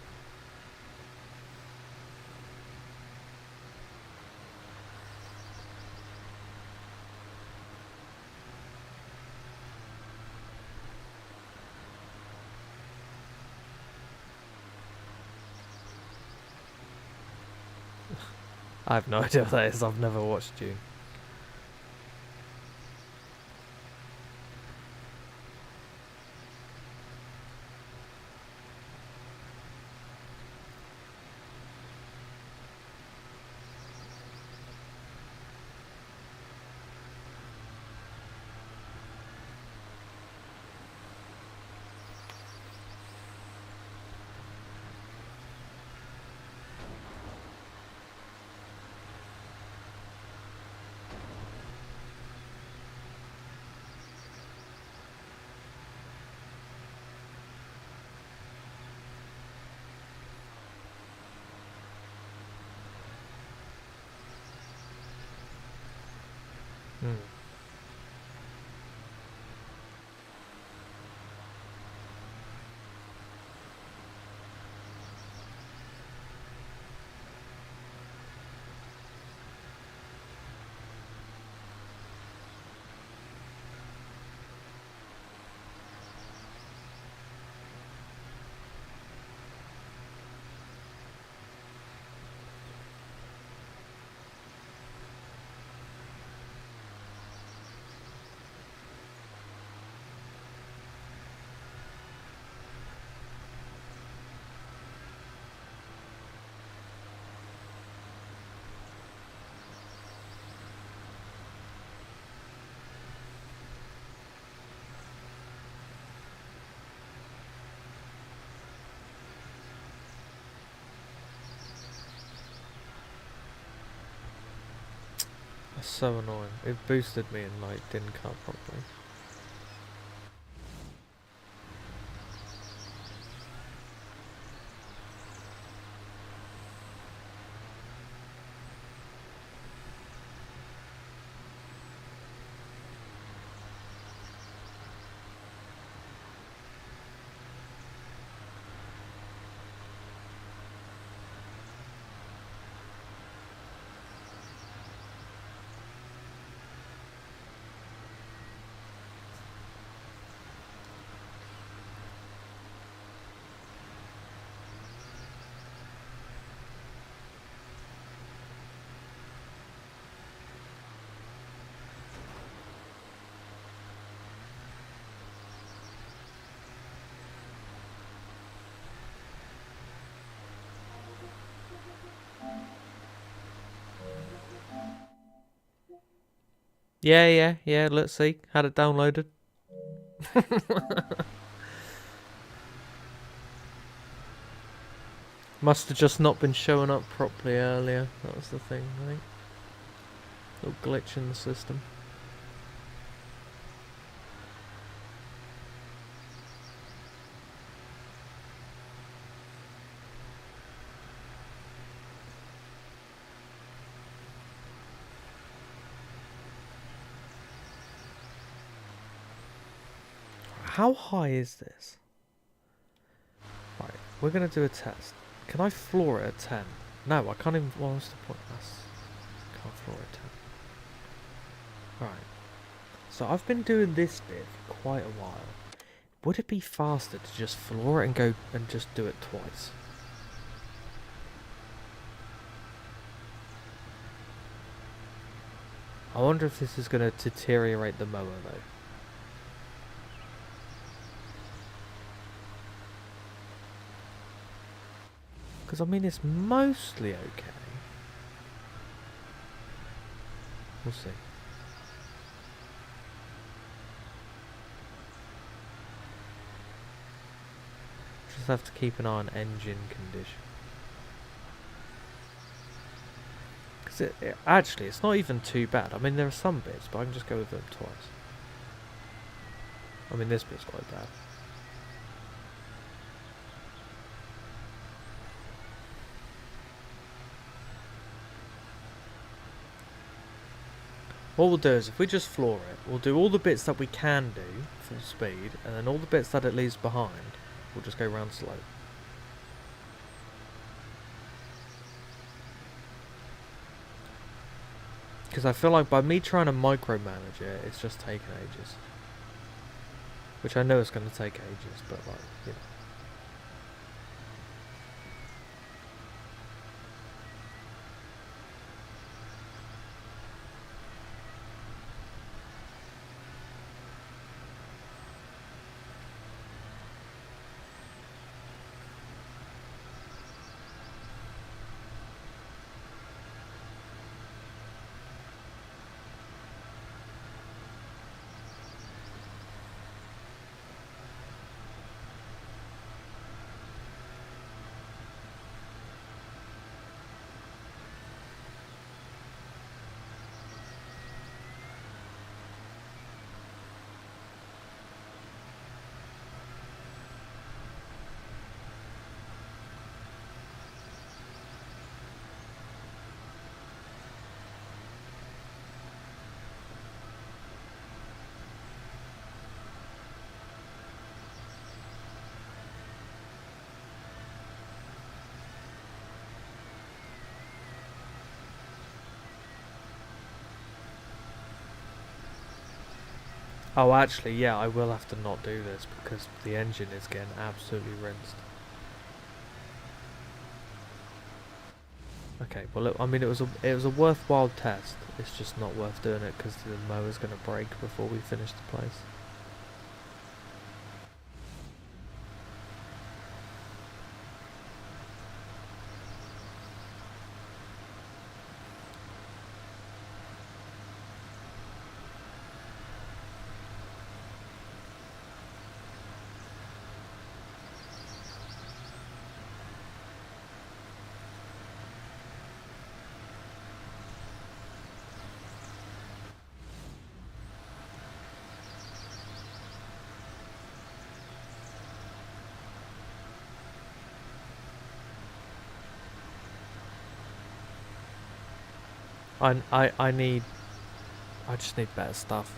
I have no idea what that is. I've never watched you. Hmm. That's so annoying. It boosted me and like didn't cut properly. Yeah. Let's see. Had it downloaded. Must have just not been showing up properly earlier. That was the thing, right? Little glitch in the system. How high is this? Right, we're gonna do a test. Can I floor it at 10? No, I can't even. What's the point? Can't floor it at 10. Right. So I've been doing this bit for quite a while. Would it be faster to just floor it and go and just do it twice? I wonder if this is going to deteriorate the mower though. Because I mean it's mostly okay. We'll see. Just have to keep an eye on engine condition. Because actually, it's not even too bad. I mean, there are some bits, but I can just go with them twice. I mean, this bit's quite bad. What we'll do is, if we just floor it, we'll do all the bits that we can do, full speed, and then all the bits that it leaves behind, we'll just go round slow. Because I feel like by me trying to micromanage it, it's just taking ages. Which I know it's going to take ages, but like, you know. Oh, actually, yeah, I will have to not do this because the engine is getting absolutely rinsed. Okay, well, I mean, it was a worthwhile test. It's just not worth doing it because the mower's going to break before we finish the place. I just need better stuff.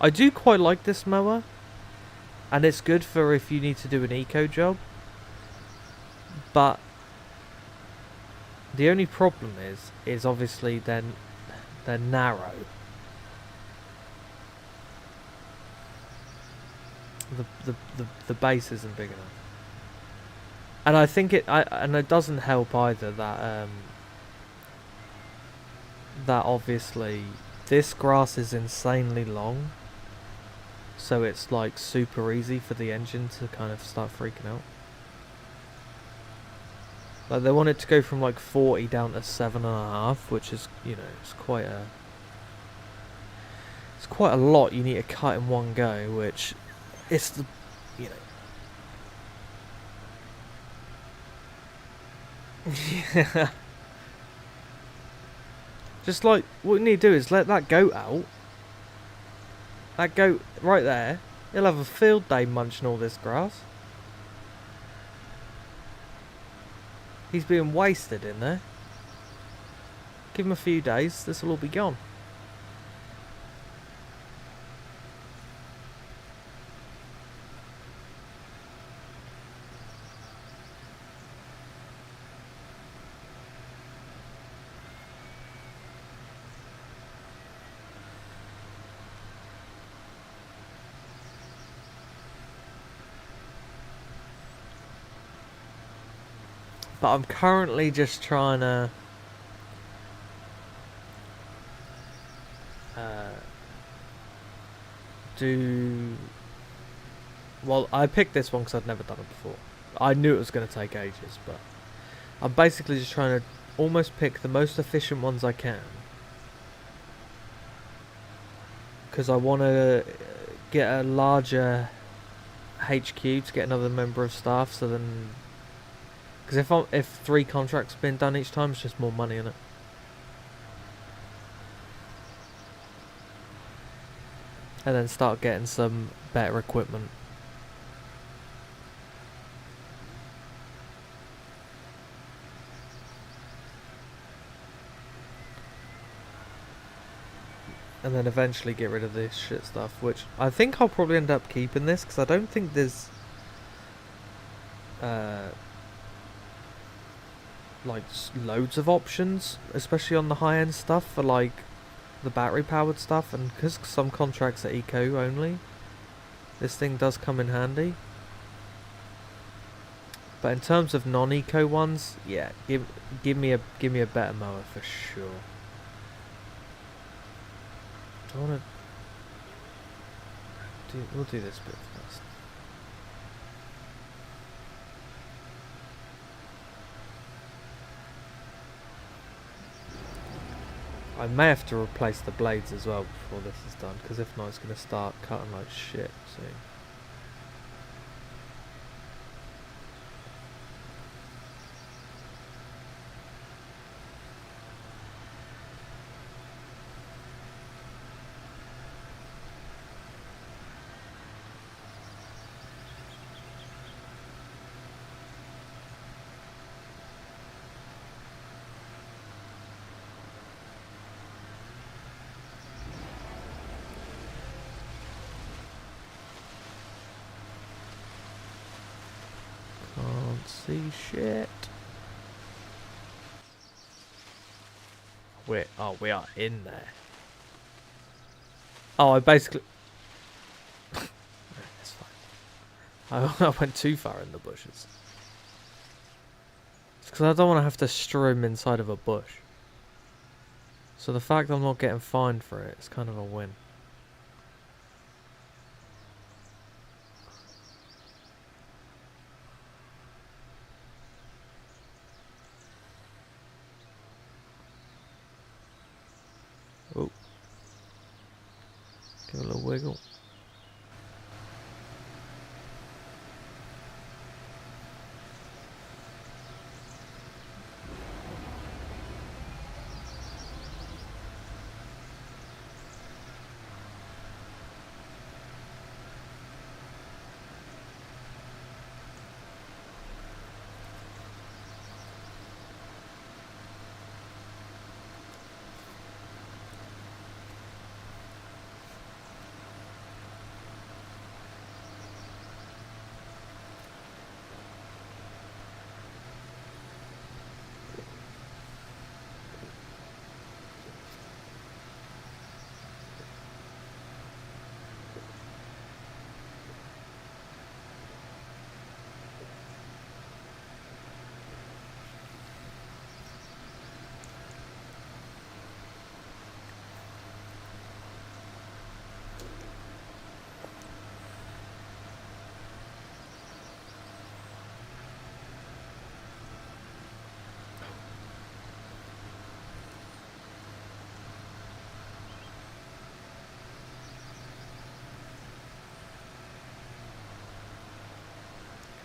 I do quite like this mower, and it's good for if you need to do an eco job, but the only problem is obviously they're narrow. The base isn't big enough. And I think it doesn't help either that that obviously this grass is insanely long, so it's like super easy for the engine to kind of start freaking out. Like they want it to go from like 40 down to 7.5, which is, you know, it's quite a lot you need to cut in one go, which it's the, you know. Yeah. Just like, what you need to do is let that goat out. That goat right there, he'll have a field day munching all this grass. He's being wasted in there. Give him a few days, this will all be gone. But I'm currently just trying to do... Well, I picked this one because I'd never done it before. I knew it was going to take ages, but I'm basically just trying to almost pick the most efficient ones I can. Because I want to get a larger HQ to get another member of staff, so then... Because if 3 contracts have been done each time, it's just more money in it. And then start getting some better equipment. And then eventually get rid of this shit stuff, which I think I'll probably end up keeping this, because I don't think there's like loads of options, especially on the high-end stuff for like the battery-powered stuff, and because some contracts are eco only, this thing does come in handy. But in terms of non-eco ones, yeah, give me a better mower for sure. I want to we'll do this bit first. I may have to replace the blades as well before this is done, because if not, it's going to start cutting like shit soon. Can't see shit. We are in there. Oh, I basically... It's fine. I went too far in the bushes. It's because I don't want to have to stream inside of a bush. So the fact that I'm not getting fined for it is kind of a win. Oh. Give it a little wiggle.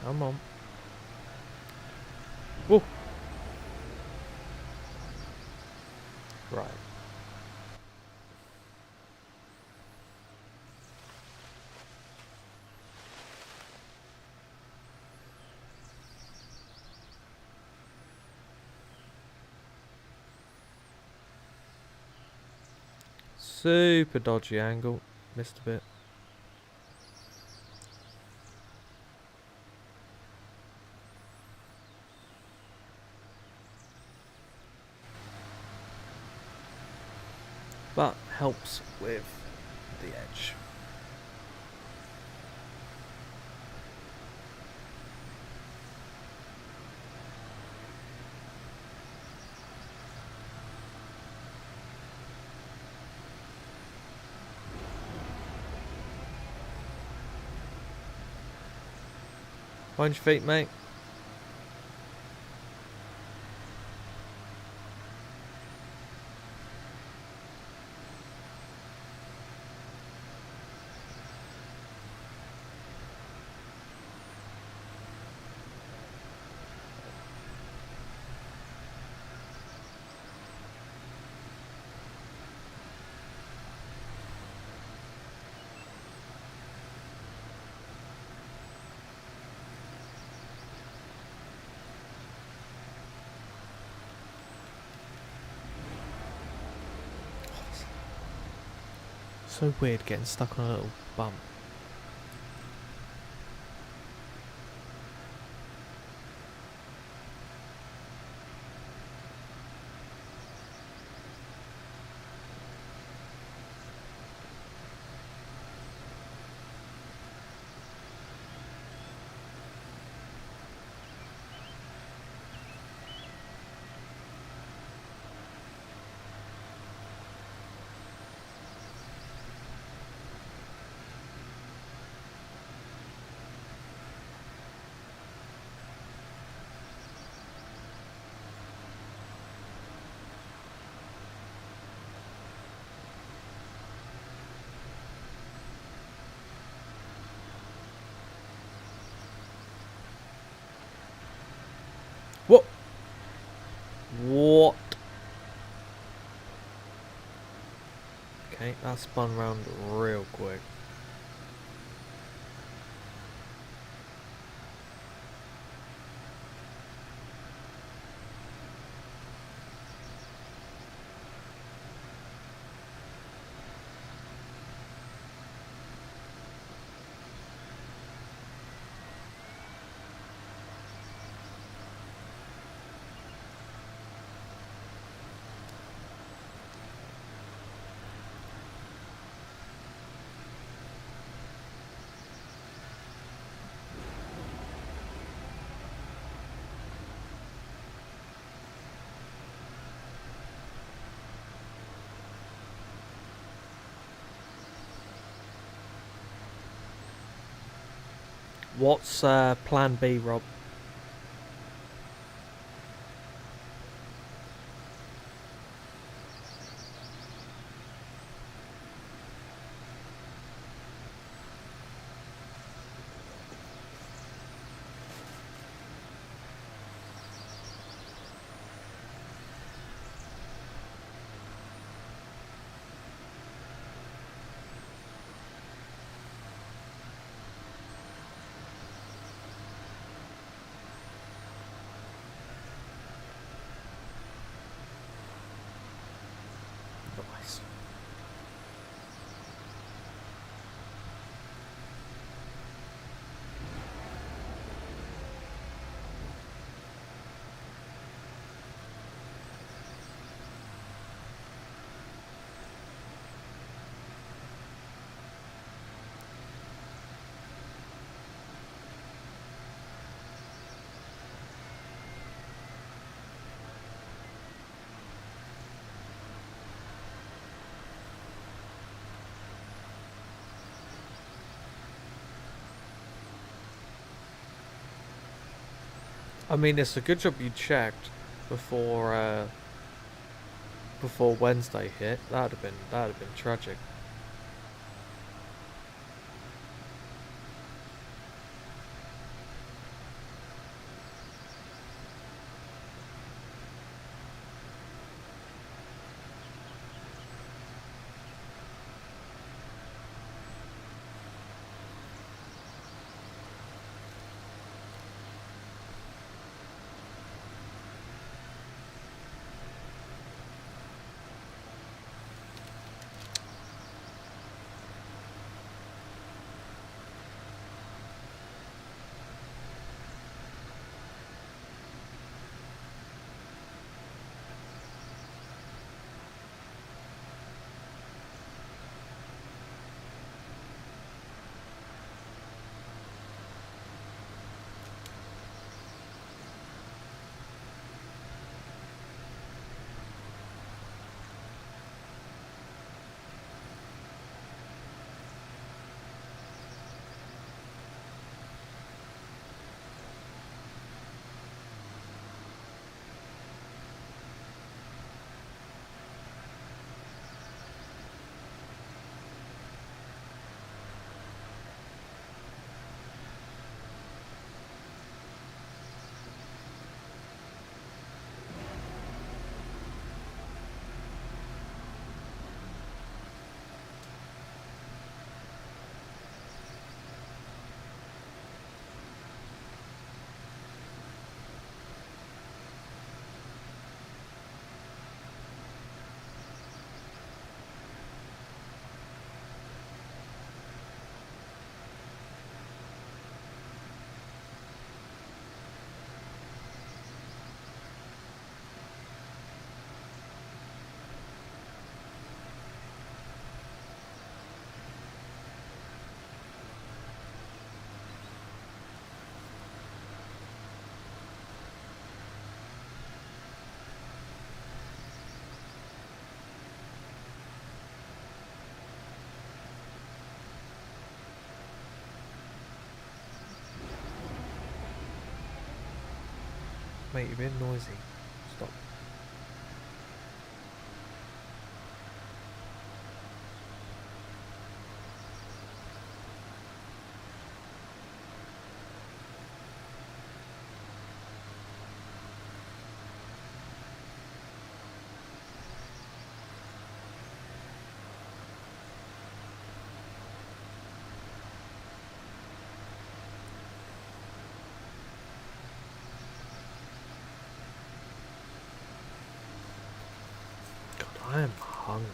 Come on. Whoa. Right. Super dodgy angle. Missed a bit. But helps with the edge. Find your feet, mate. So weird getting stuck on a little bump. What? What? Okay, that spun round real quick. What's plan B, Rob? Nice. I mean, it's a good job you checked before before Wednesday hit. That'd have been tragic. mate, you're being noisy. Stop. God, I am hungry.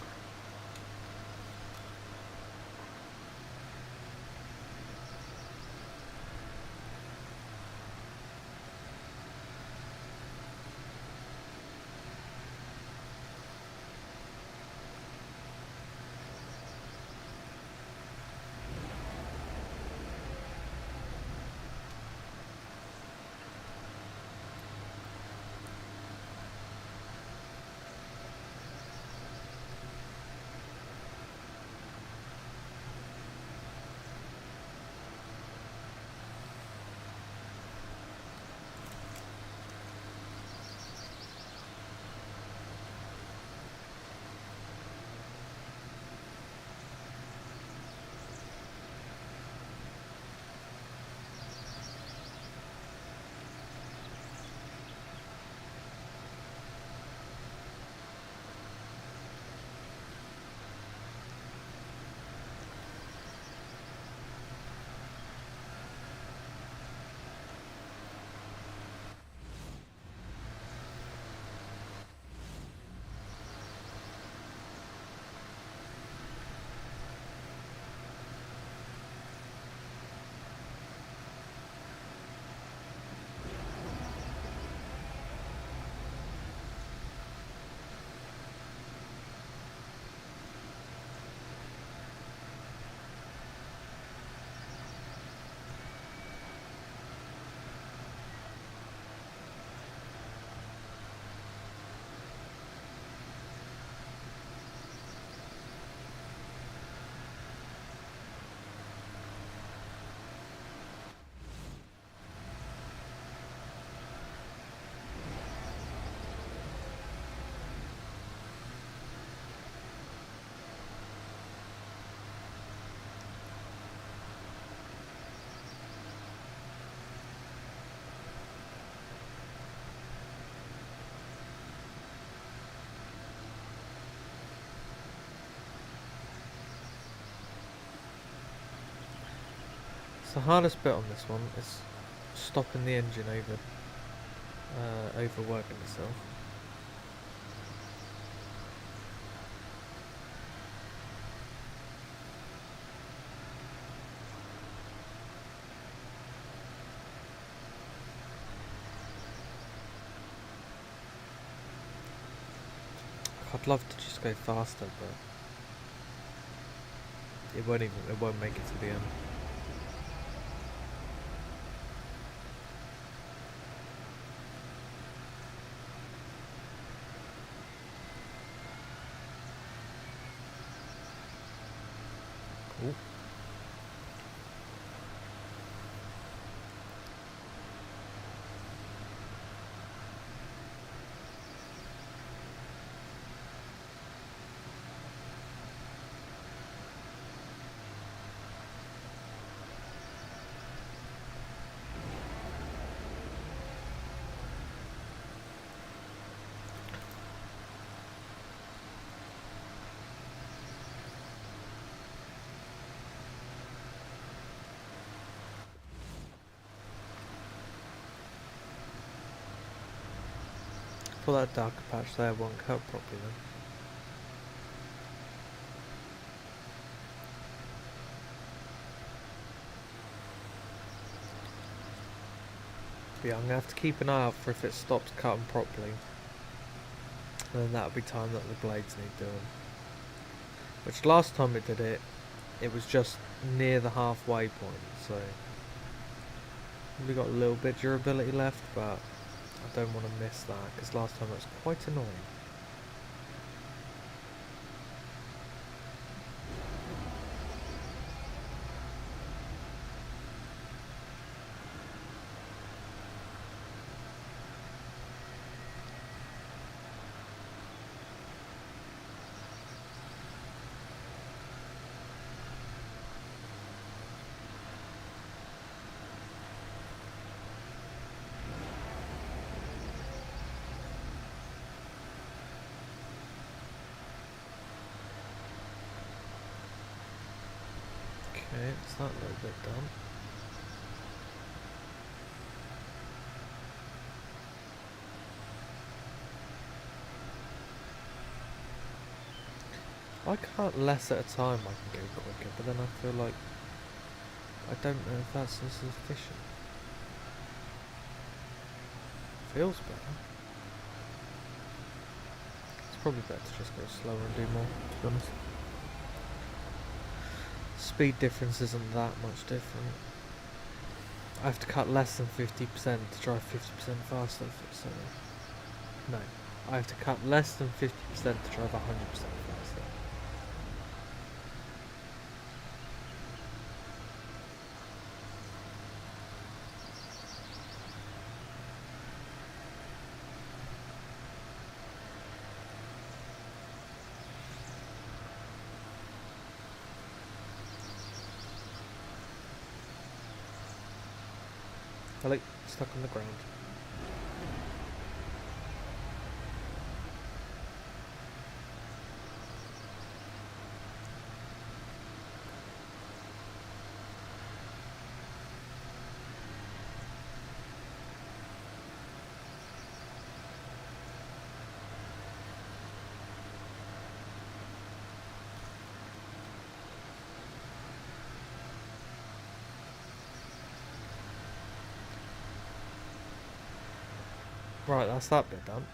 The hardest bit on this one is stopping the engine overworking itself. I'd love to just go faster, but it won't make it to the end. Ooh. Well, that darker patch there won't cut properly then. But yeah, I'm going to have to keep an eye out for if it stops cutting properly. And then that'll be time that the blades need doing. Which last time it did it, it was just near the halfway point, so we got a little bit durability left, but I don't want to miss that, because last time it was quite annoying. Okay, it's that little bit done. I can't less at a time I can go quicker, but then I feel like I don't know if that's sufficient. Feels better. It's probably better to just go slower and do more, to be honest. Speed difference isn't that much different. I have to cut less than 50% to drive 50% faster, so... No. I have to cut less than 50% to drive 100% faster. Hello, stuck on the ground. Right, that's that bit done.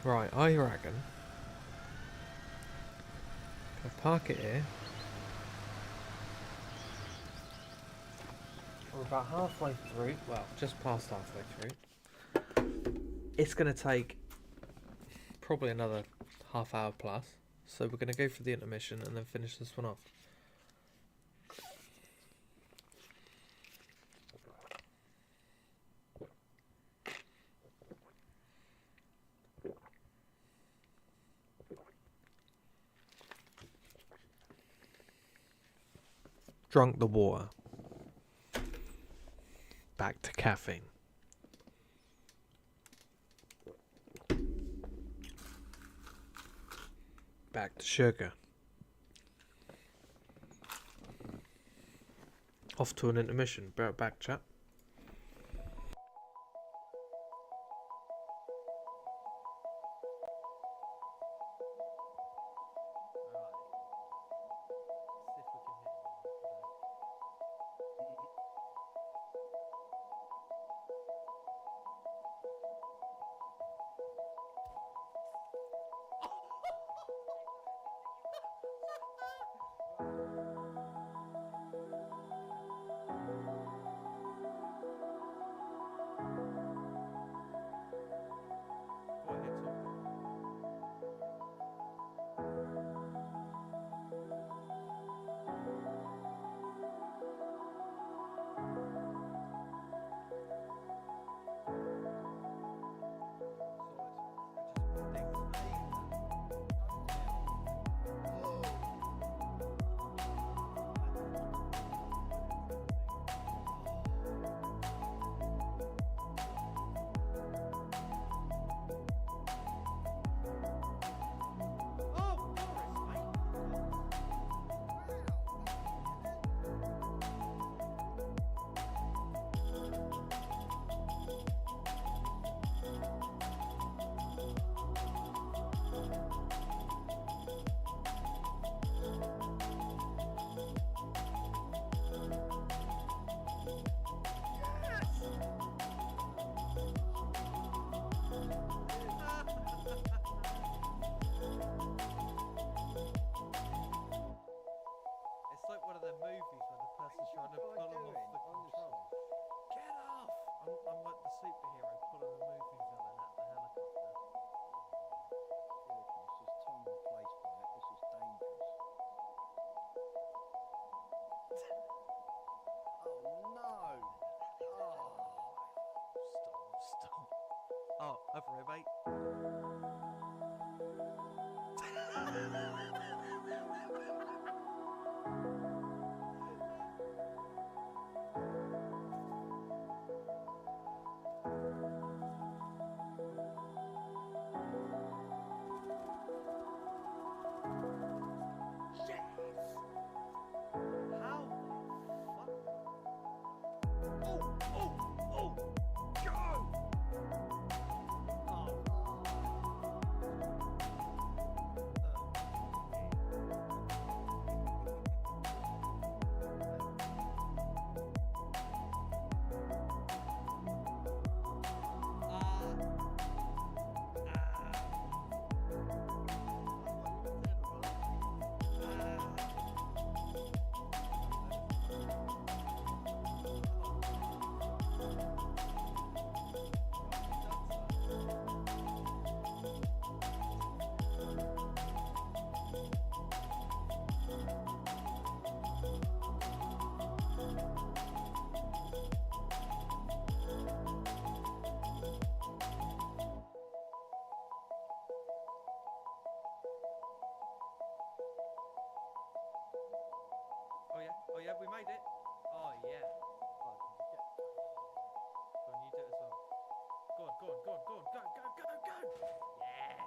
Right, I reckon. Gonna park it here. We're about halfway through. Well, just past halfway through. It's gonna take probably another half hour plus. So we're gonna go for the intermission and then finish this one off. Drunk the water. Back to caffeine. Back to sugar. Off to an intermission. Back, chat. Oh, over here, mate. Oh yeah, we made it. Oh yeah. Go on, you do it as well. Go on, go on, go on, go on, go. Yes.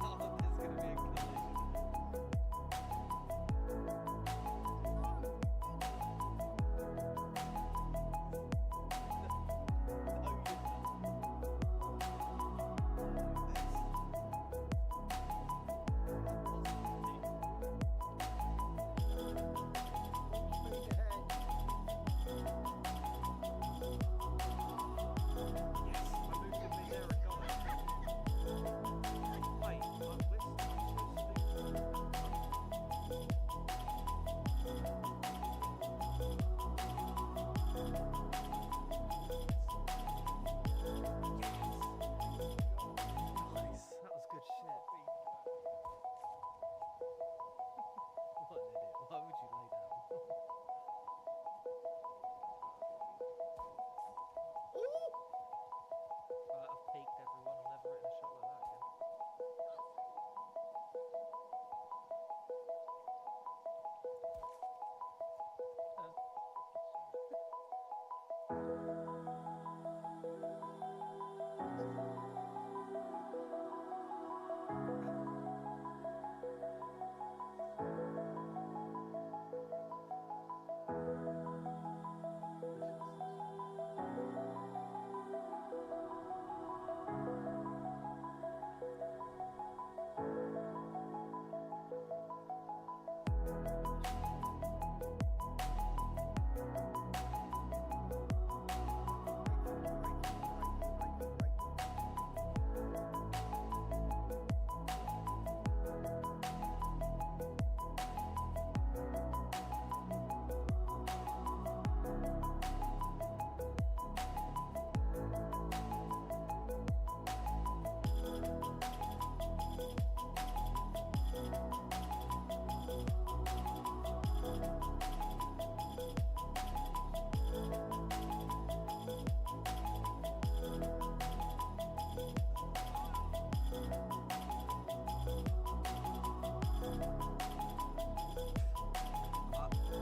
Oh, there's gonna be a collision. Yes, I moved in midair and got it. Wait, I'm Nice, that was good shit. What an idiot. Why would you lay down? Right, I've peaked everyone. I've never written a shot like that again.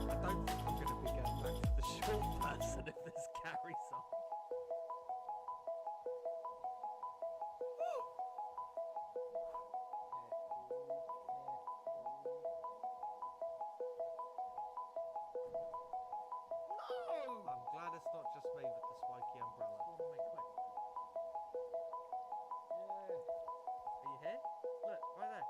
I don't think I'm going to be going back for the short person if this carries on. No! I'm glad it's not just me with the spiky umbrella. Come on, mate, quick. Are you here? Look, right there.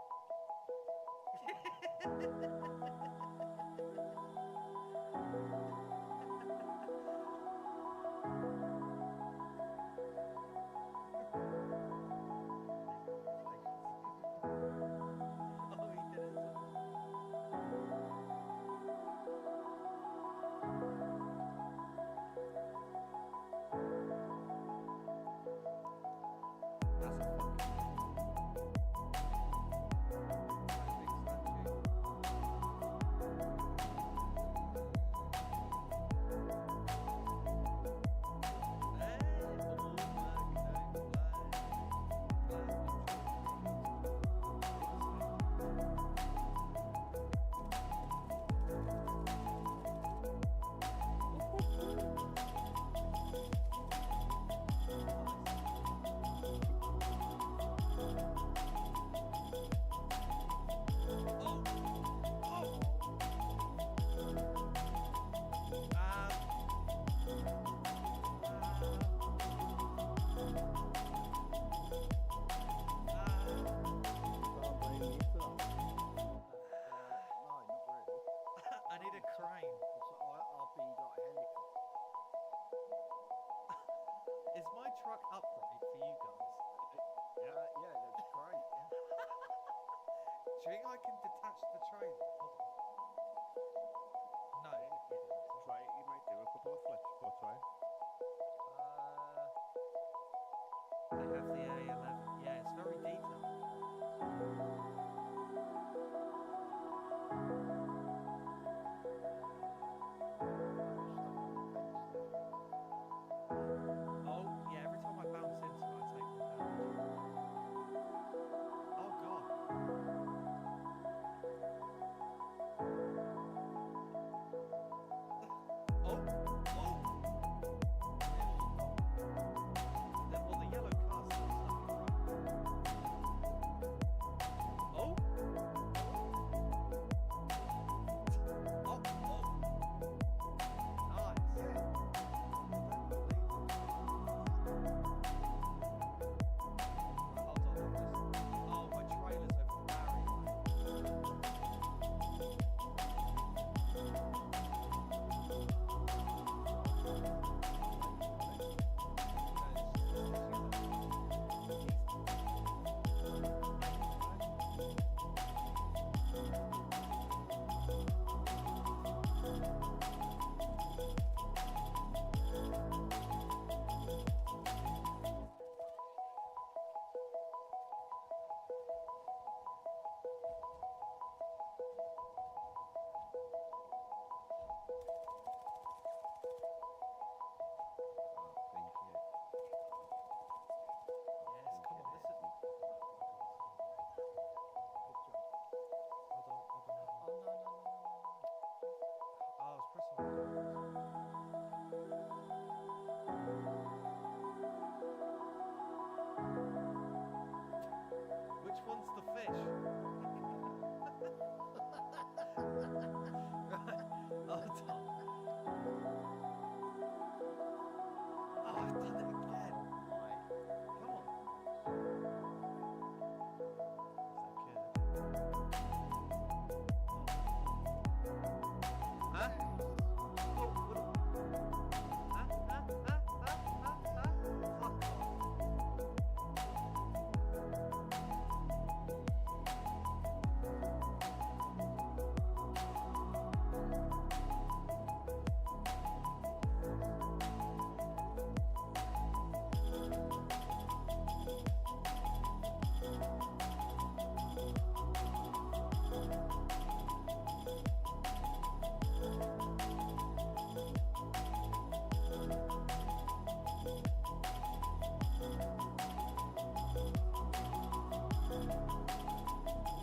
Oh, he did it. That's a fucking Do you think I can detach the trailer? No. Try it, you might do a couple of flips, but try it. They have the A11. Yeah, it's very detailed. Oh, yeah, every time I bounce into it, I take more damage. Oh, God. Oh! Well, the yellow car's still stuck in front. Oh! Nice. Hold on, oh, my trailer's over the barrier. Yes, come on, this is... Hold on. Oh, no. Oh, I was pressing the... Which one's the fish? Right. Hold on. Oh, I've done it again. Come on. Huh? Oh, what? Fuck off.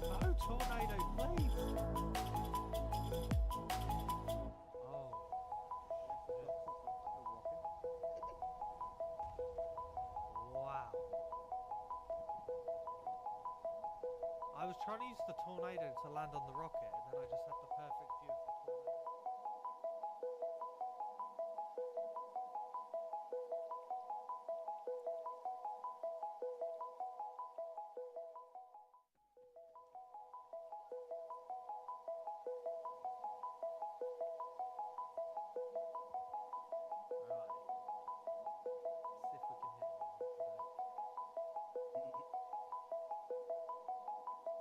No, tornado, please. Oh. Wow. I was trying to use the tornado to land on the rocket, and then I just had the perfect view of the tornado. Right. Let's see if we can hit anyone today.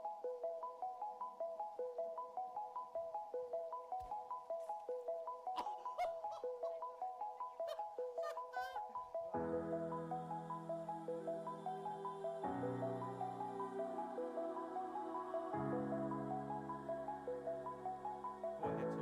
Go ahead, talk.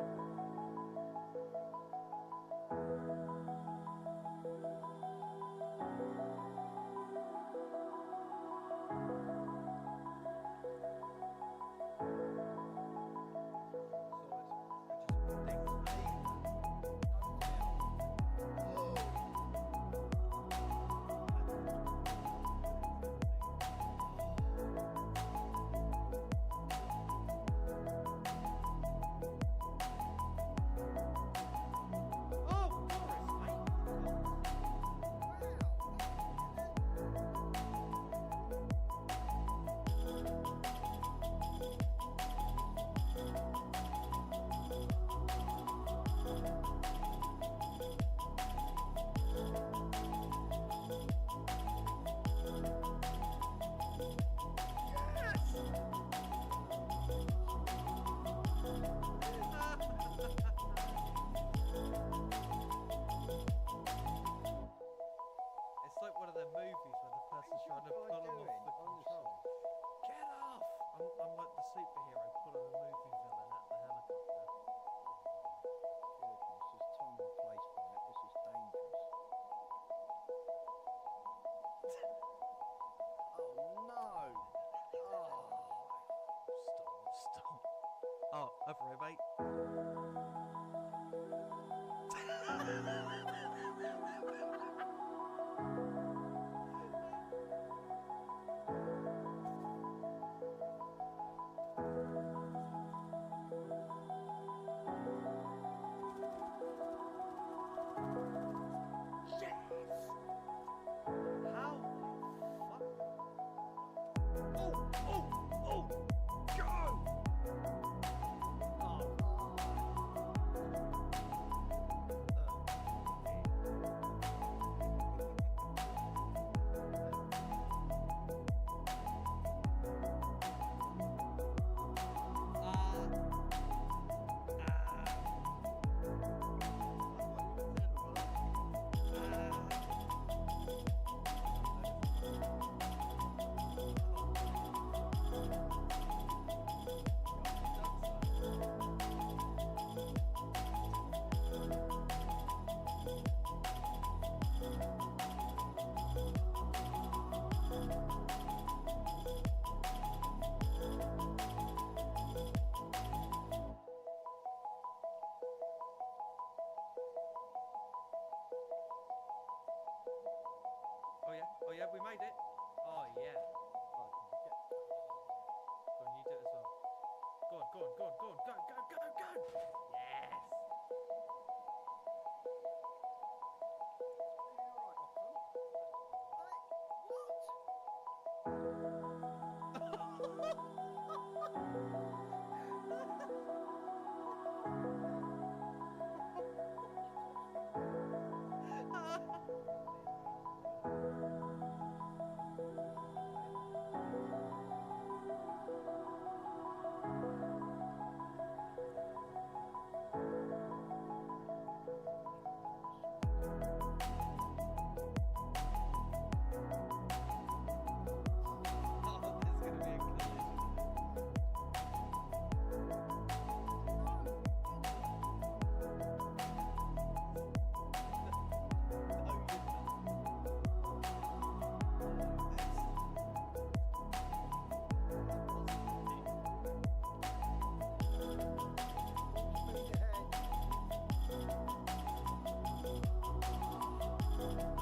Oh, over here, mate. How the fuck? Oh! Go! Oh yeah, we made it. Oh yeah. Oh, did you get... Go on, you do it as well. Go on, go. Yes. Are you alright, Ocon? Oh, there's gonna be a collision.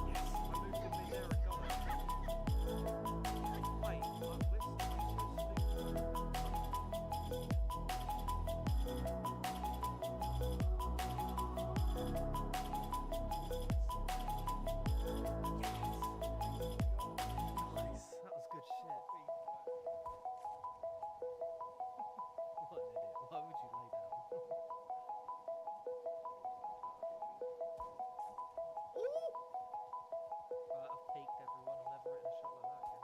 Yes, I moved in midair and got it. Wait, I'm so stupid. Nice, that was good shit. What an idiot. Why would you lay down? Right, I've peaked everyone. I've never written a shot like that again.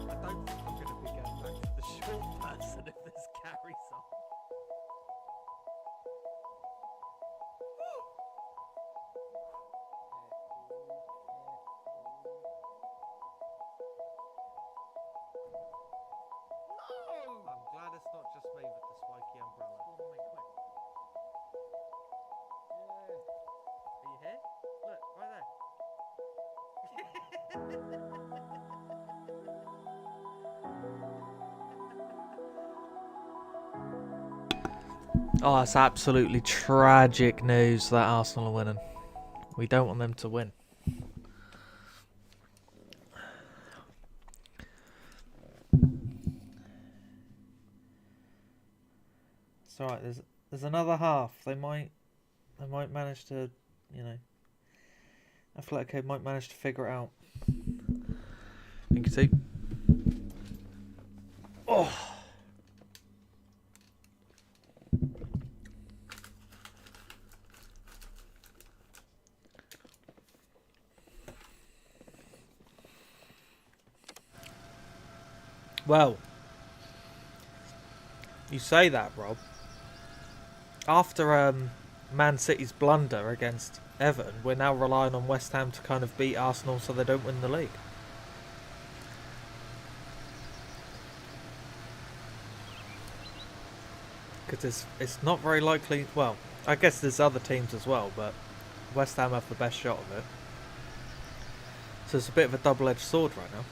I don't think I'm going to be going back to the short person if this carries on. No! I'm glad it's not just me with the spiky umbrella. Go on, mate, quick. Yeah. Are you here? Look, right there. Oh, it's absolutely tragic news that Arsenal are winning. We don't want them to win. It's alright, there's another half. They might manage to, you know, Atletico might manage to figure it out. You can see. Oh. Well, you say that, Rob. After Man City's blunder against Everton, we're now relying on West Ham to kind of beat Arsenal so they don't win the league. Because it's not very likely. Well, I guess there's other teams as well, but West Ham have the best shot of it. So it's a bit of a double-edged sword right now.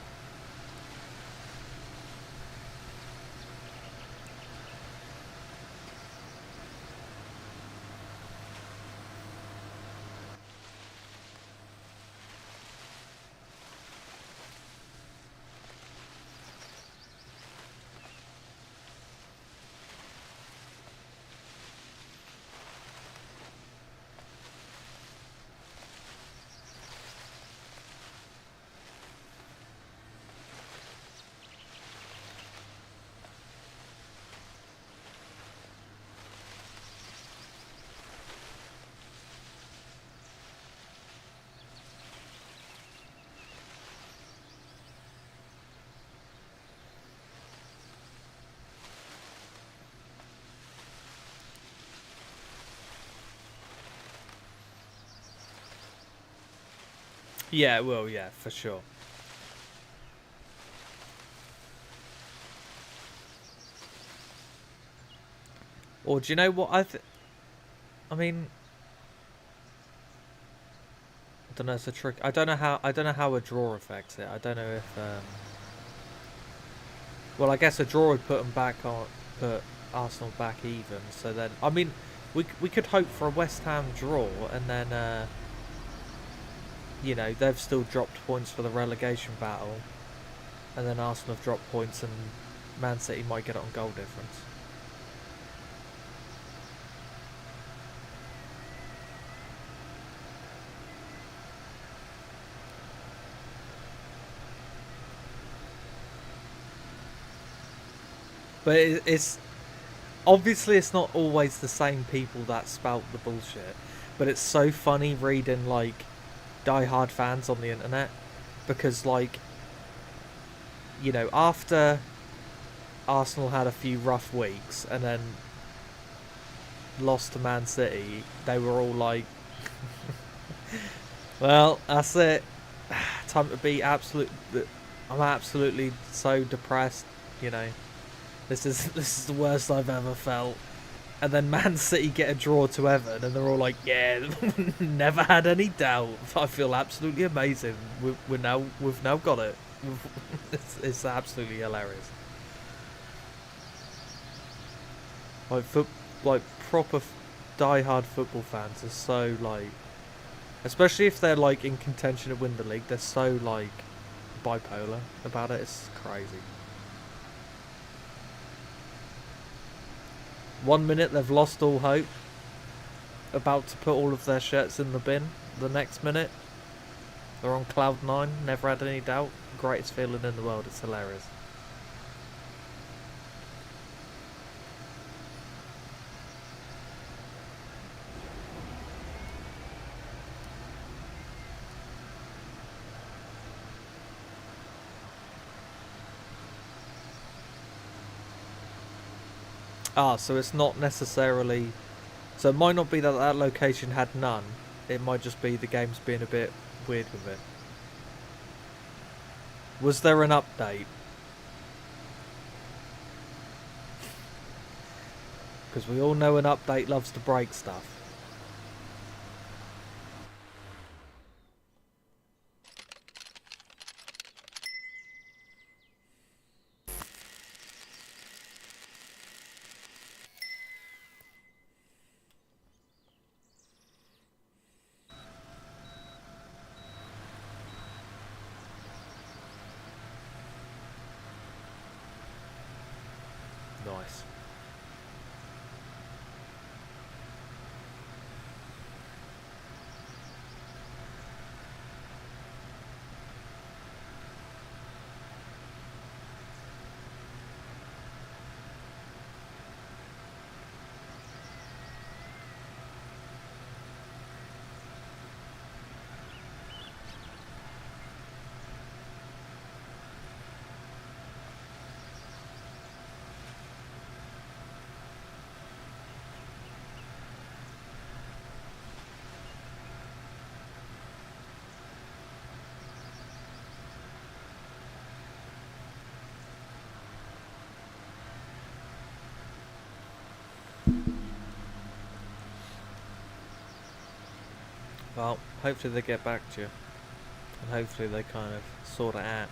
Yeah, well, yeah, for sure. Or do you know what I mean, I don't know. It's a trick. I don't know how a draw affects it. I don't know if. Well, I guess a draw would put Arsenal back even. So then, I mean, we could hope for a West Ham draw, and then you know, they've still dropped points for the relegation battle, and then Arsenal have dropped points, and Man City might get it on goal difference. But it's obviously it's not always the same people that spout the bullshit, but it's so funny reading like die-hard fans on the internet, because like, you know, after Arsenal had a few rough weeks and then lost to Man City, they were all like, well, that's it, time to be I'm absolutely so depressed, you know, this is the worst I've ever felt. And then Man City get a draw to Everton, and they're all like, "Yeah, never had any doubt. I feel absolutely amazing. We've now got it." It's absolutely hilarious. Like like proper die-hard football fans are so like, especially if they're like in contention to win the league, they're so like bipolar about it. It's crazy. 1 minute they've lost all hope, about to put all of their shirts in the bin. The next minute they're on cloud nine, never had any doubt. Greatest feeling in the world. It's hilarious. Ah, so it's not necessarily... So it might not be that that location had none. It might just be the game's being a bit weird with it. Was there an update? Because we all know an update loves to break stuff. Well, hopefully they get back to you. And hopefully they kind of sort it out.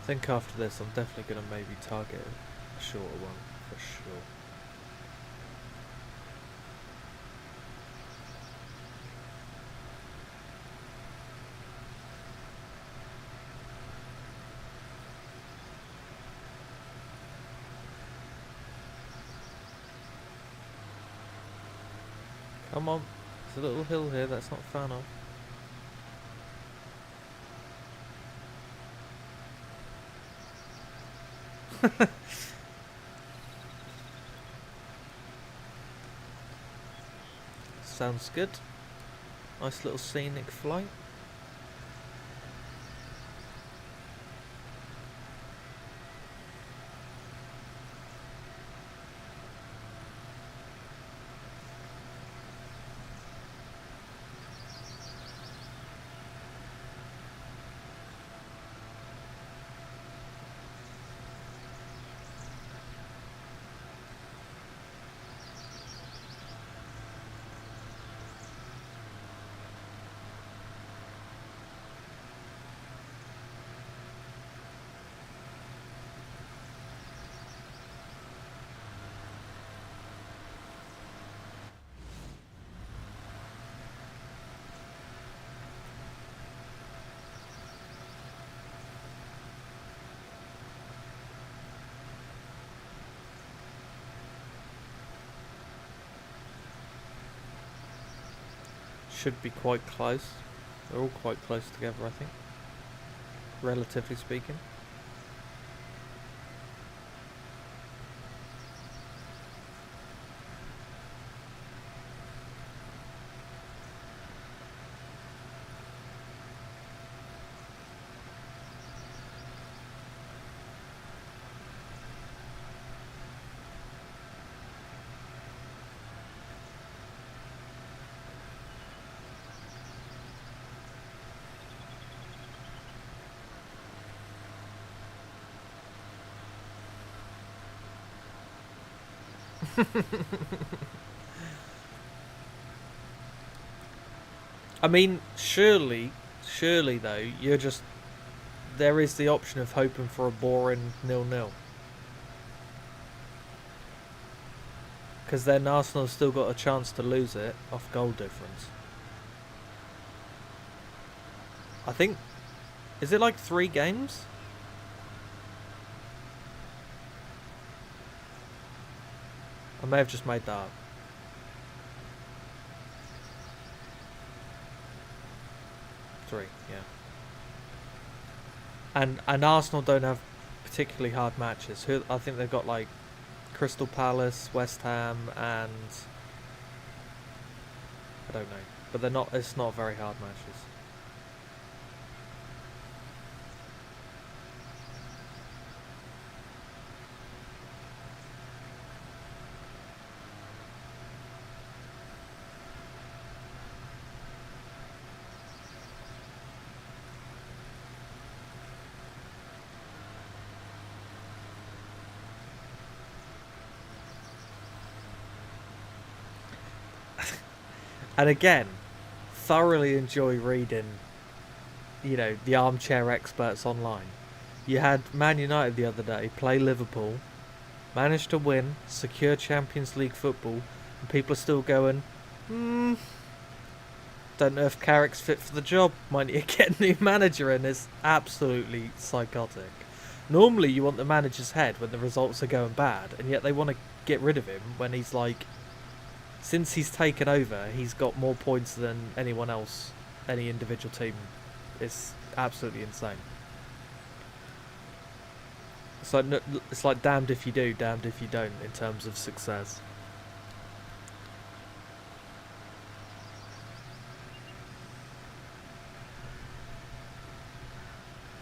I think after this I'm definitely going to maybe target a shorter one, for sure. Come on, there's a little hill here that's not far off. Sounds good. Nice little scenic flight. Should be quite close. They're all quite close together, I think. Relatively speaking. I mean, surely though, you're just... There is the option of hoping for a boring 0-0. Because then Arsenal's still got a chance to lose it off goal difference. I think... Is it like 3 games? I may have just made that up. 3, yeah. And Arsenal don't have particularly hard matches. I think they've got like Crystal Palace, West Ham, and I don't know, but they're not. It's not very hard matches. And again, thoroughly enjoy reading, you know, the armchair experts online. You had Man United the other day play Liverpool, managed to win, secure Champions League football, and people are still going, don't know if Carrick's fit for the job. Might need to get a new manager in. It's absolutely psychotic. Normally you want the manager's head when the results are going bad, and yet they want to get rid of him when he's like, since he's taken over, he's got more points than anyone else, any individual team. It's absolutely insane. It's like damned if you do, damned if you don't in terms of success.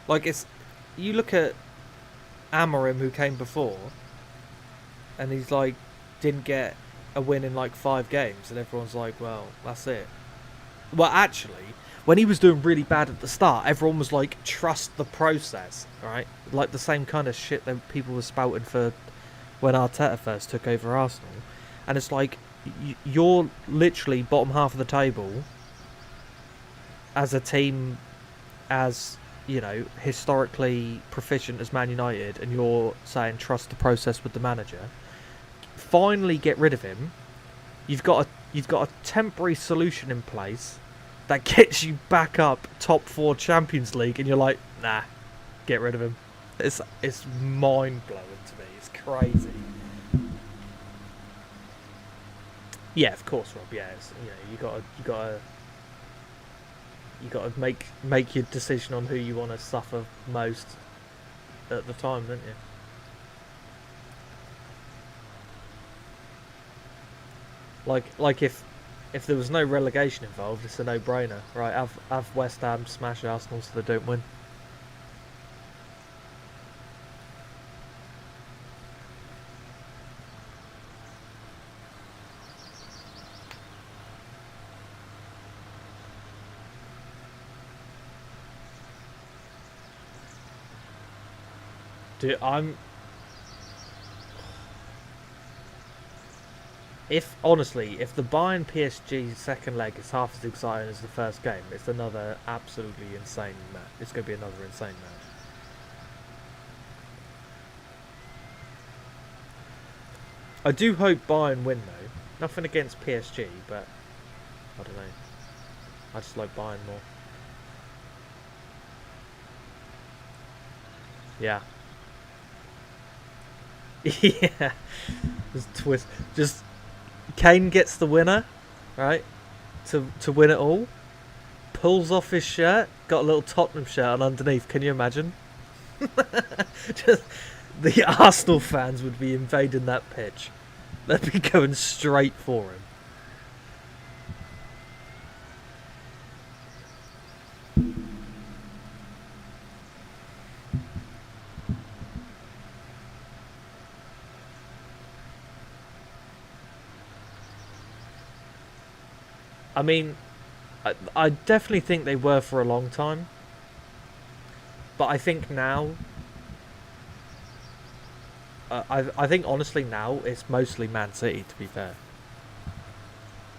Like, it's, you look at Amorim, who came before, and he's like, didn't get a win in like 5 games, and everyone's like, well, that's it. Well, actually, when he was doing really bad at the start, everyone was like, trust the process, right? Like the same kind of shit that people were spouting for when Arteta first took over Arsenal. And it's like, you're literally bottom half of the table as a team, as, you know, historically proficient as Man United, and you're saying trust the process with the manager. Finally get rid of him. You've got a temporary solution in place that gets you back up top 4 Champions League, and you're like, nah, get rid of him. It's mind blowing to me. It's crazy. Yeah, of course, Rob. Yeah, it's, you know, you got to make your decision on who you want to suffer most at the time, don't you? Like if there was no relegation involved, it's a no-brainer, right? Have West Ham smash Arsenal so they don't win. Dude, if the Bayern PSG second leg is half as exciting as the first game, it's another absolutely insane match. It's going to be another insane match. I do hope Bayern win though. Nothing against PSG, but I don't know. I just like Bayern more. Yeah. Yeah. Just twist. Just Kane gets the winner, right? To win it all. Pulls off his shirt. Got a little Tottenham shirt on underneath. Can you imagine? Just, the Arsenal fans would be invading that pitch. They'd be going straight for him. I mean, I definitely think they were for a long time. But I think now... I think honestly now it's mostly Man City, to be fair.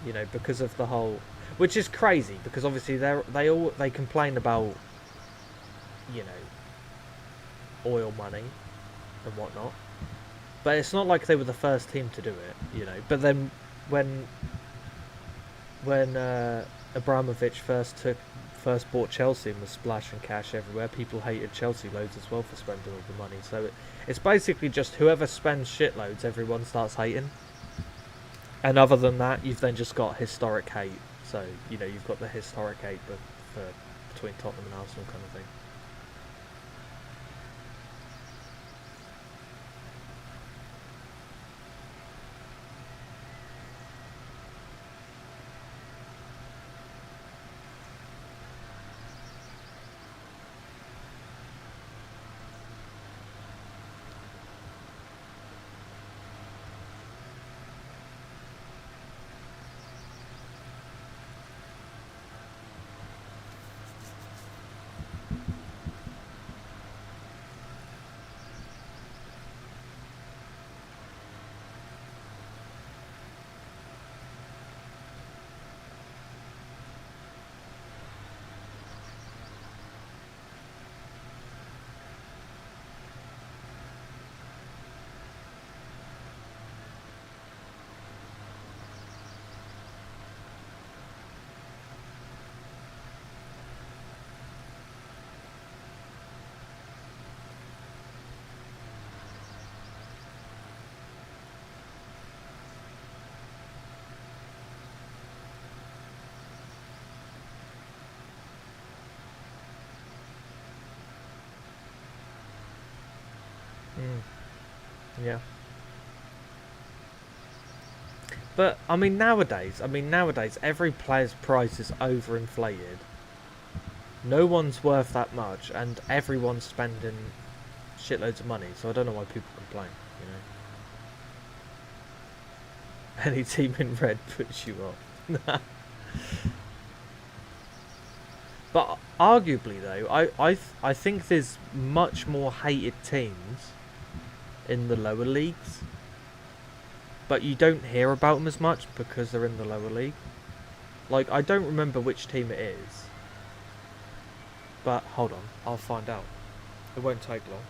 You know, because of the whole... Which is crazy, because obviously they complain about, you know, oil money and whatnot. But it's not like they were the first team to do it, you know. But then when Abramovich first bought Chelsea and was splashing cash everywhere, people hated Chelsea loads as well for spending all the money. So it's basically just whoever spends shitloads, everyone starts hating. And other than that, you've then just got historic hate. So, you know, you've got the historic hate between Tottenham and Arsenal kind of thing. Yeah. But I mean nowadays, every player's price is overinflated. No one's worth that much, and everyone's spending shitloads of money. So I don't know why people complain. Any team in red puts you off. But arguably, though, I think there's much more hated teams in the lower leagues, but you don't hear about them as much because they're in the lower league. Like, I don't remember which team it is, but hold on, I'll find out. It won't take long.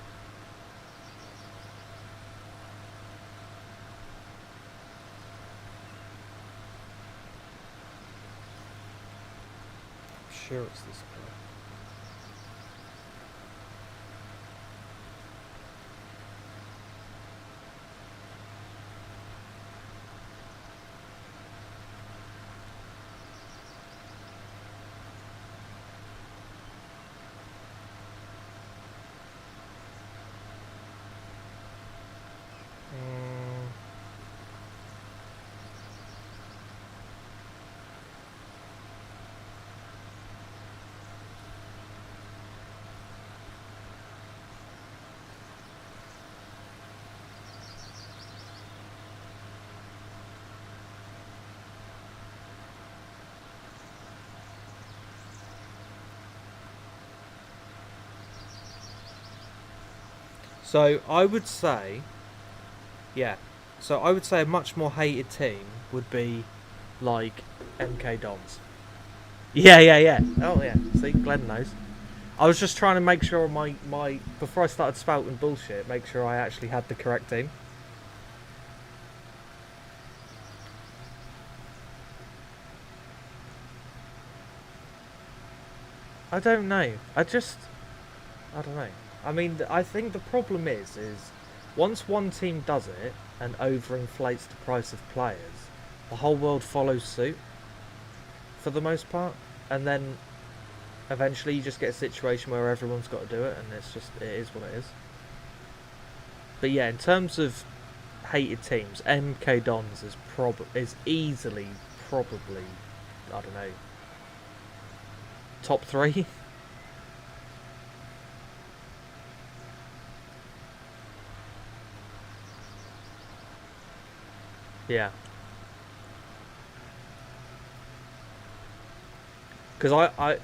I'm sure it's this player. So I would say, yeah. So I would say a much more hated team would be like MK Dons. Yeah. Oh yeah. See, Glenn knows. I was just trying to make sure my before I started spouting bullshit, make sure I actually had the correct team. I don't know. I don't know. I mean, I think the problem is once one team does it and overinflates the price of players, the whole world follows suit for the most part, and then eventually you just get a situation where everyone's got to do it, and it is what it is. But yeah, in terms of hated teams, MK Dons is easily probably, I don't know, top 3. Yeah. Because I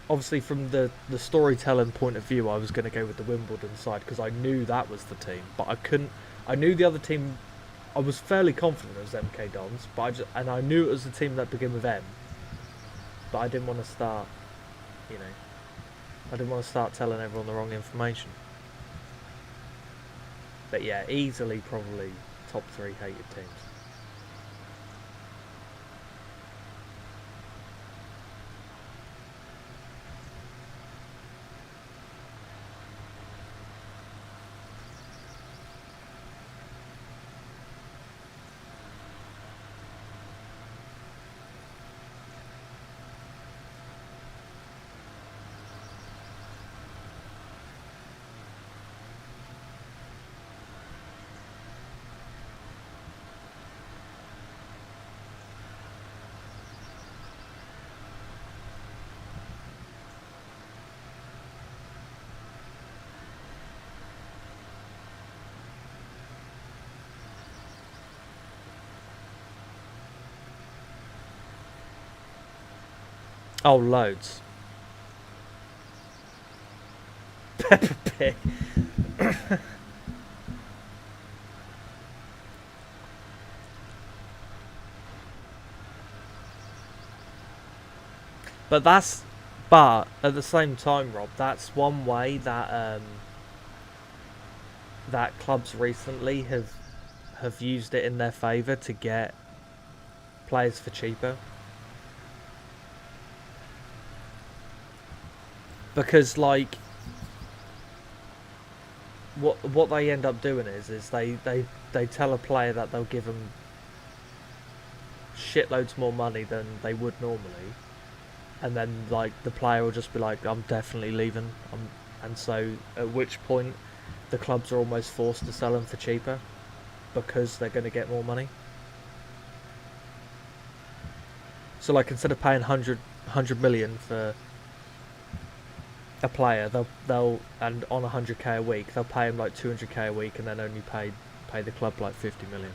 obviously from the storytelling point of view, I was going to go with the Wimbledon side because I knew that was the team, but I couldn't. I knew the other team. I was fairly confident it was MK Dons, but I knew it was the team that began with M. But I didn't want to start, I didn't want to start telling everyone the wrong information. But yeah, easily probably top 3 hated teams. Oh, loads. Peppa Pig. But at the same time, Rob, that's one way that that clubs recently have used it in their favour to get players for cheaper. Because like what they end up doing is they tell a player that they'll give them shitloads more money than they would normally, and then like the player will just be like, I'm definitely leaving, and so at which point the clubs are almost forced to sell them for cheaper because they're going to get more money. So like instead of paying 100 million for a player, they'll and on 100k a week, they'll pay him like 200k a week and then only pay the club like 50 million.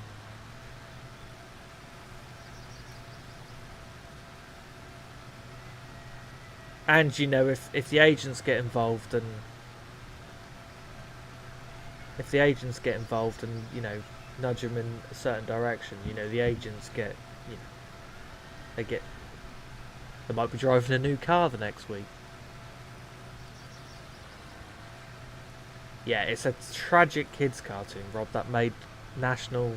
And you know, if the agents get involved and you know, nudge them in a certain direction, you know, the agents get, you know, they might be driving a new car the next week. Yeah, it's a tragic kids cartoon, Rob, that made national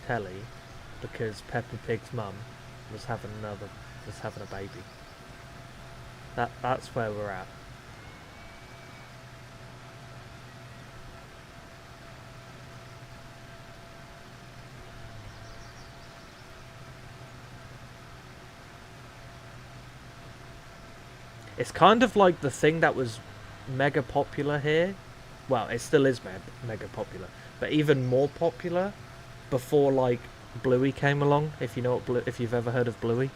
telly because Peppa Pig's mum was having a baby. That's where we're at. It's kind of like the thing that was mega popular here. Well, it still is mega popular, but even more popular before like Bluey came along. If you know what if you've ever heard of Bluey.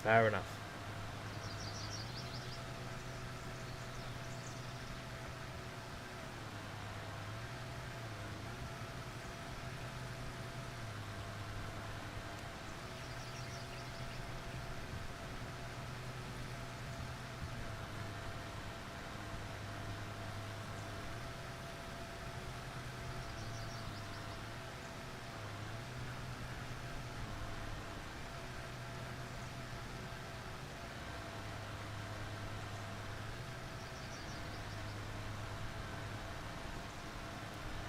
Fair enough.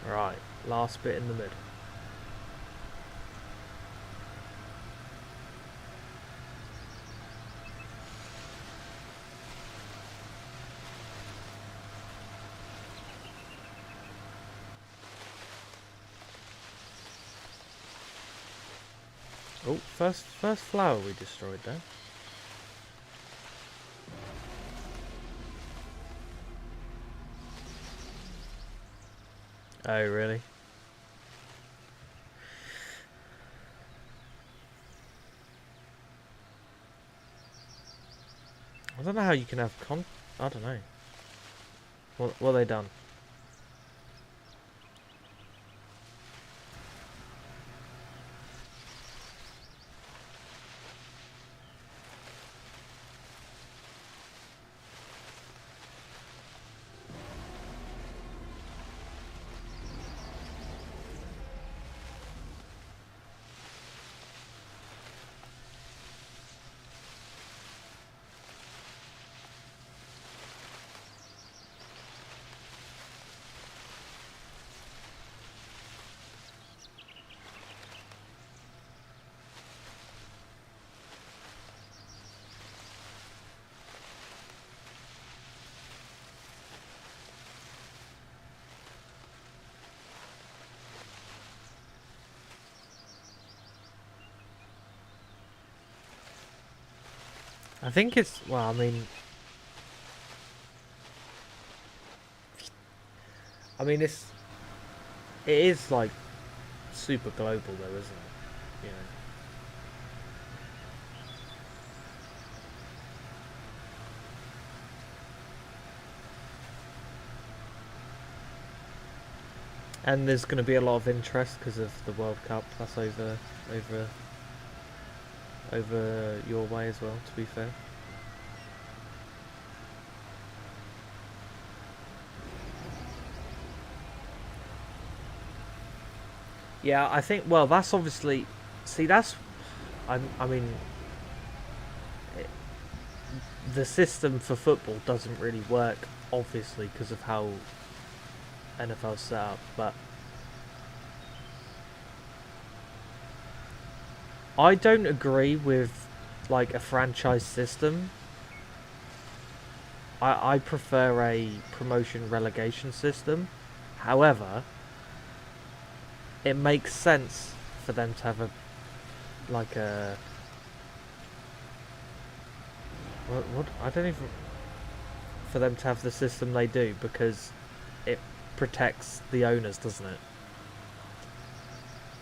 Right, last bit in the mid. Oh, first flower we destroyed there. Oh, really? I don't know how you can have I don't know. What have they done? I think it's, well, I mean it is like super global though, isn't it? You know. And there's going to be a lot of interest because of the World Cup. That's over your way as well, to be fair. Yeah, I think, well, that's obviously, see, that's, I mean, the system for football doesn't really work, obviously, because of how NFL's set up, but I don't agree with, like, a franchise system. I prefer a promotion relegation system, However, it makes sense for them to have a what I don't even for them to have the system they do, because it protects the owners, doesn't it?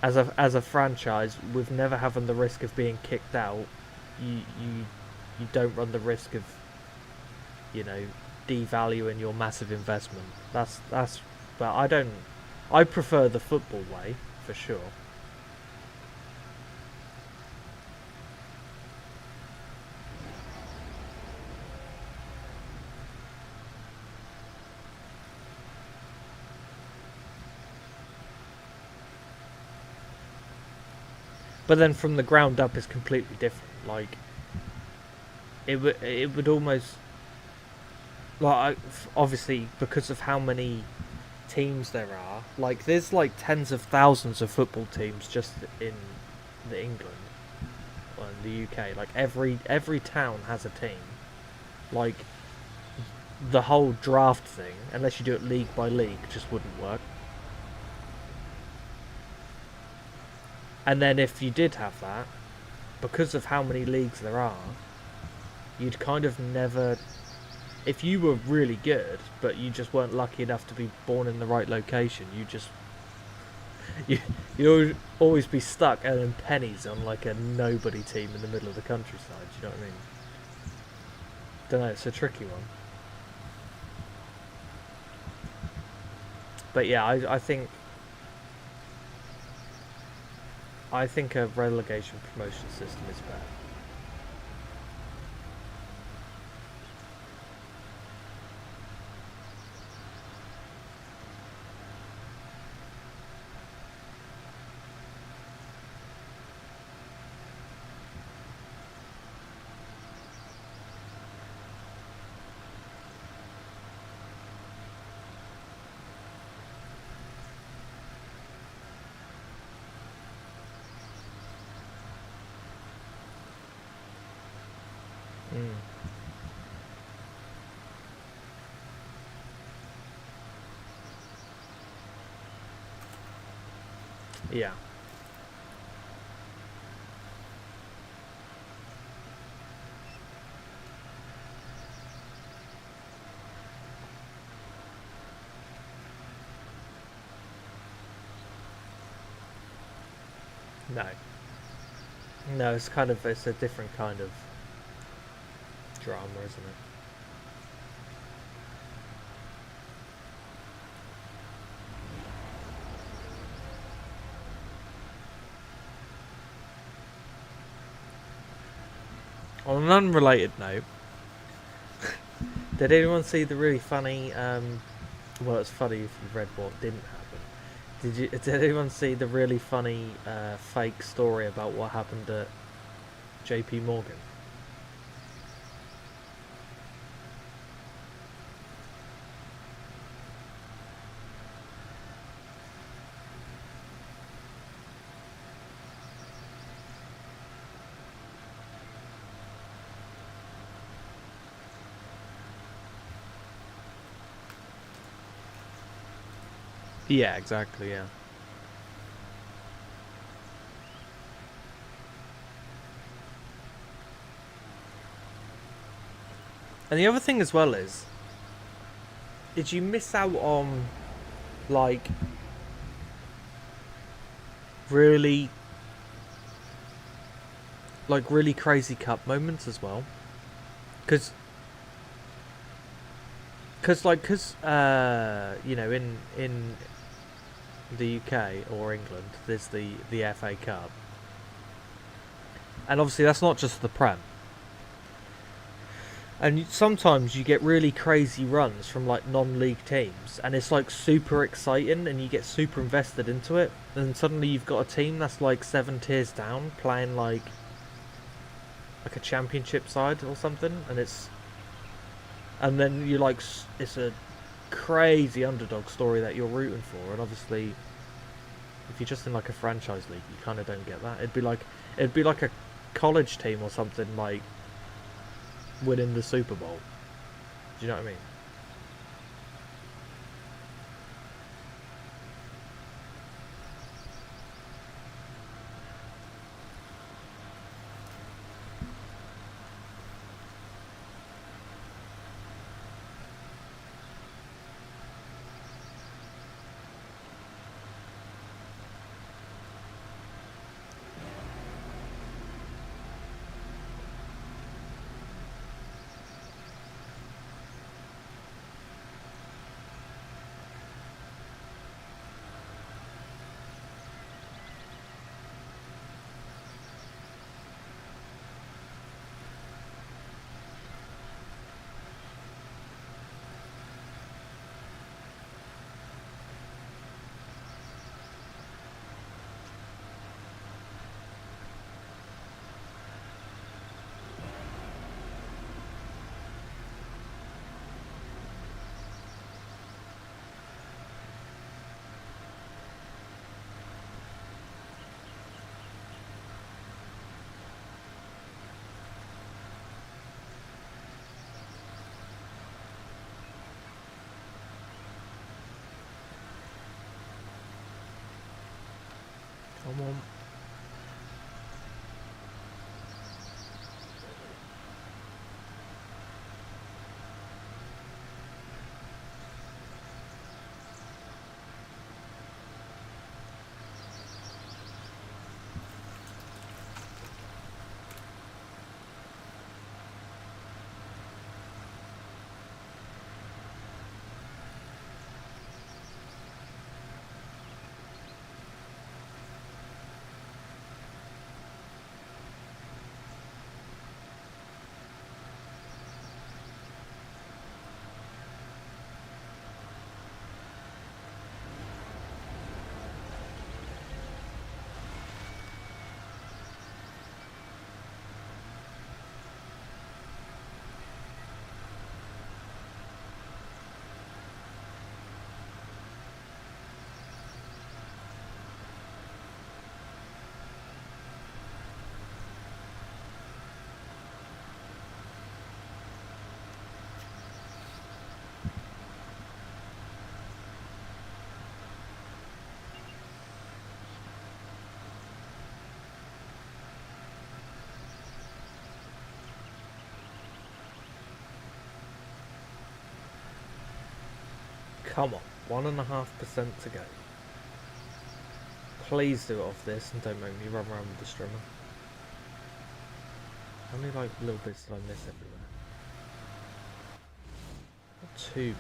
As a franchise, with never having the risk of being kicked out, you don't run the risk of, you know, devaluing your massive investment. That's but I prefer the football way for sure. But then from the ground up is completely different. Like it would almost obviously because of how many teams there are. Like there's like tens of thousands of football teams just in England or in the UK. Like every town has a team. Like the whole draft thing, unless you do it league by league, just wouldn't work. And then if you did have that, because of how many leagues there are, you'd kind of never... If you were really good, but you just weren't lucky enough to be born in the right location, you'd always be stuck earning pennies on like a nobody team in the middle of the countryside, do you know what I mean? Don't know, it's a tricky one. But yeah, I think a relegation promotion system is better. Yeah. No. No, it's a different kind of drama, isn't it? On an unrelated note, did anyone see the really funny, well, it's funny if you've read what didn't happen. Did anyone see the really funny fake story about what happened at JP Morgan? Yeah, exactly, yeah. And the other thing as well is, did you miss out on, like, really crazy cup moments as well? Because you know, in the UK or England, there's the FA Cup, and obviously that's not just the Prem. And sometimes you get really crazy runs from like non-league teams, and it's like super exciting, and you get super invested into it. And suddenly you've got a team that's like 7 tiers down, playing like a championship side or something, and then you like it's a crazy underdog story that you're rooting for. And obviously, if you're just in like a franchise league, you kind of don't get that. It'd be like a college team or something, like winning the Super Bowl. Do you know what I mean? Come on. Come on, 1.5% to go. Please do it off this and don't make me run around with the strimmer. How many like little bits did I miss everywhere? Not too many.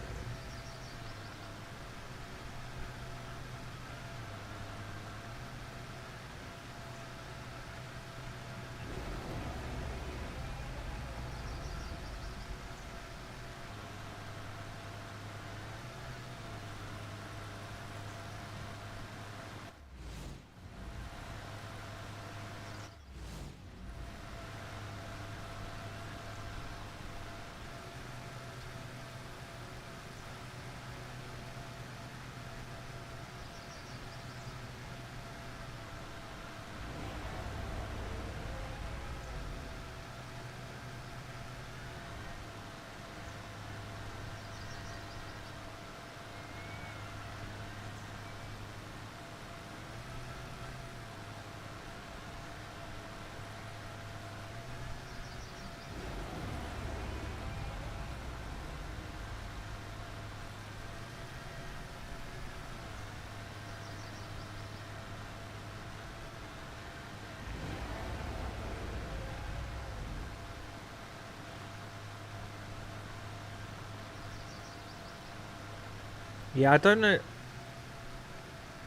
Yeah, I don't know.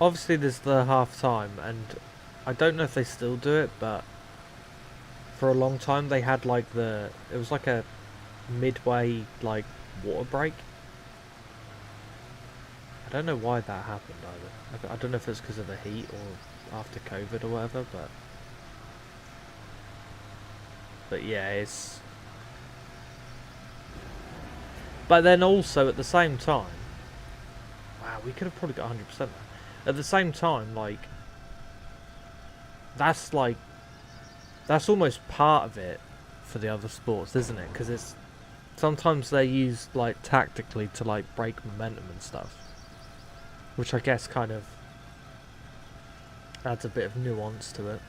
Obviously, there's the half time, and I don't know if they still do it, but for a long time they had like it was like a midway like water break. I don't know why that happened either. I don't know if it's because of the heat or after COVID or whatever, but yeah, it's. But then also at the same time, wow, we could have probably got 100% there. At the same time, like, that's almost part of it for the other sports, isn't it? Because it's sometimes they're used like tactically to like break momentum and stuff, which I guess kind of adds a bit of nuance to it.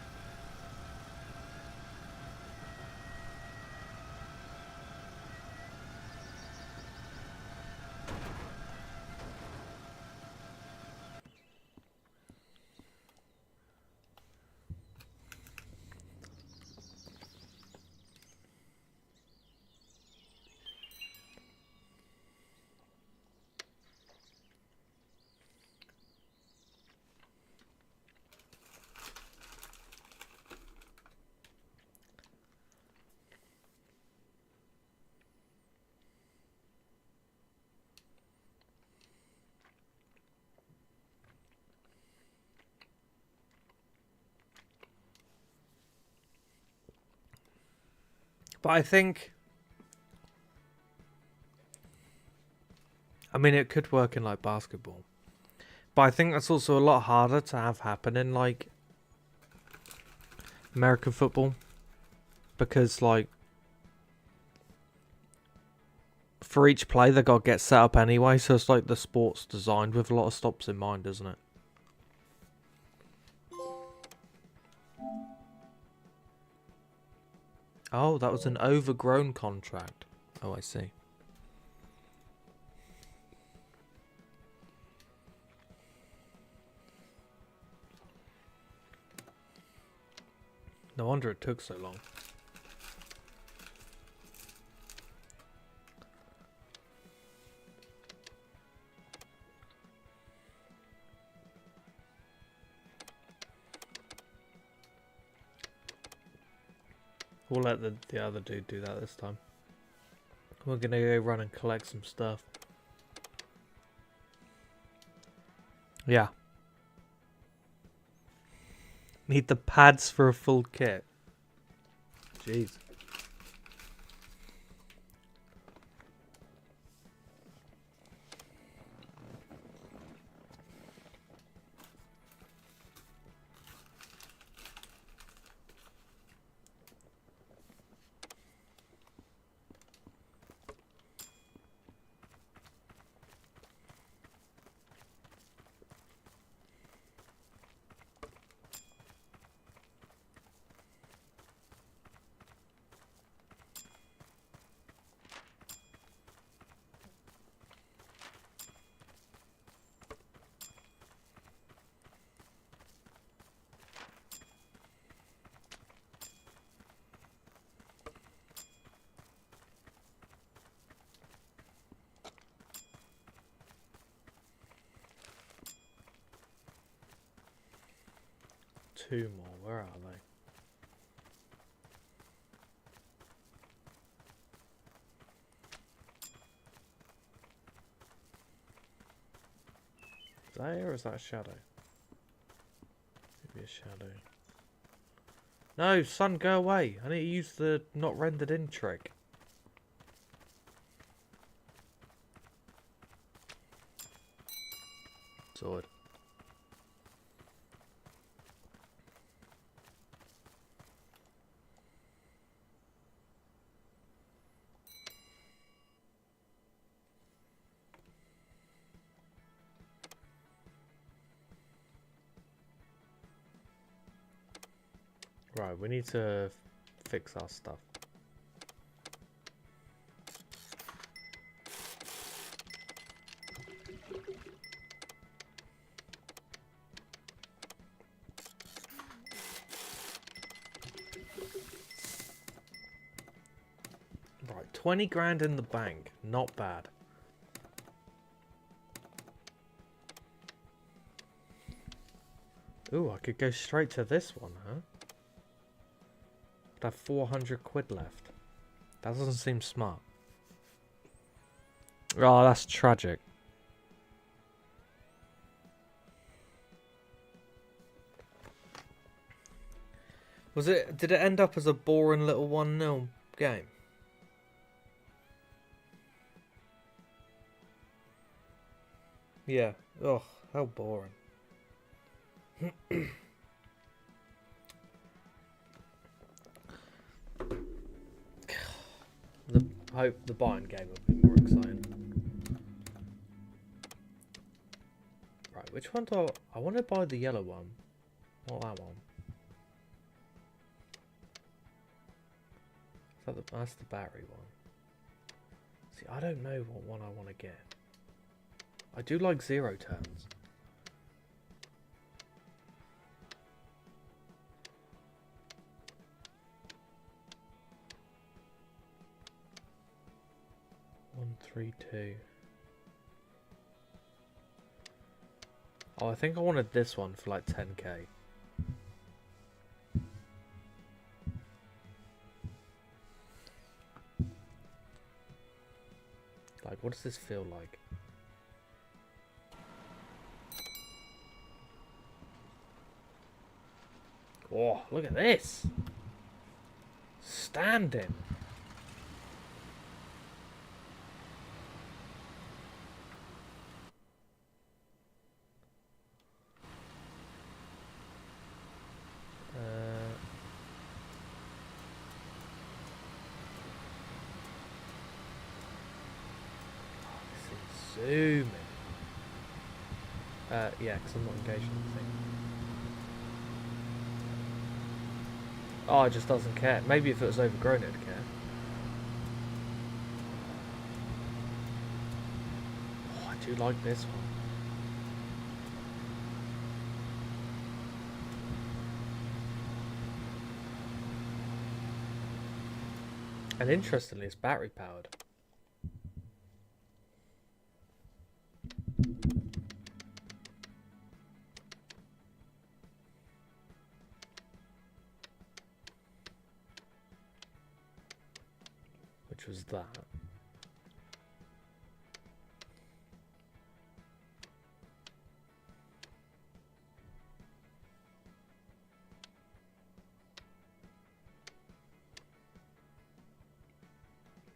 But I mean, it could work in like basketball, but I think that's also a lot harder to have happen in like American football, because like for each play they got to get set up anyway, so it's like the sport's designed with a lot of stops in mind, isn't it? Oh, that was an overgrown contract. Oh, I see. No wonder it took so long. We'll let the other dude do that this time. We're gonna go run and collect some stuff. Yeah. Need the pads for a full kit. Jeez. Two more, where are they? Is that here or is that a shadow? Maybe a shadow. No, sun, go away. I need to use the not rendered in trick. Sword. Right, we need to fix our stuff. Right, 20 grand in the bank. Not bad. Ooh, I could go straight to this one, huh? I'd have 400 quid left. That doesn't seem smart. Oh, that's tragic. Did it end up as a boring little 1-0 game? Yeah. Ugh, how boring. I hope the Bayern game will be more exciting. Right, which one do I want to buy the yellow one? Not that one. That's the battery one. See, I don't know what one I want to get. I do like 0 turns. One, 3, 2. Oh, I think I wanted this one for like 10k. Like, what does this feel like? Oh, look at this! Standing! Zooming. Yeah, because I'm not engaged in the thing. Oh, it just doesn't care. Maybe if it was overgrown, it'd care. Oh, I do like this one. And interestingly, it's battery powered. Which was that.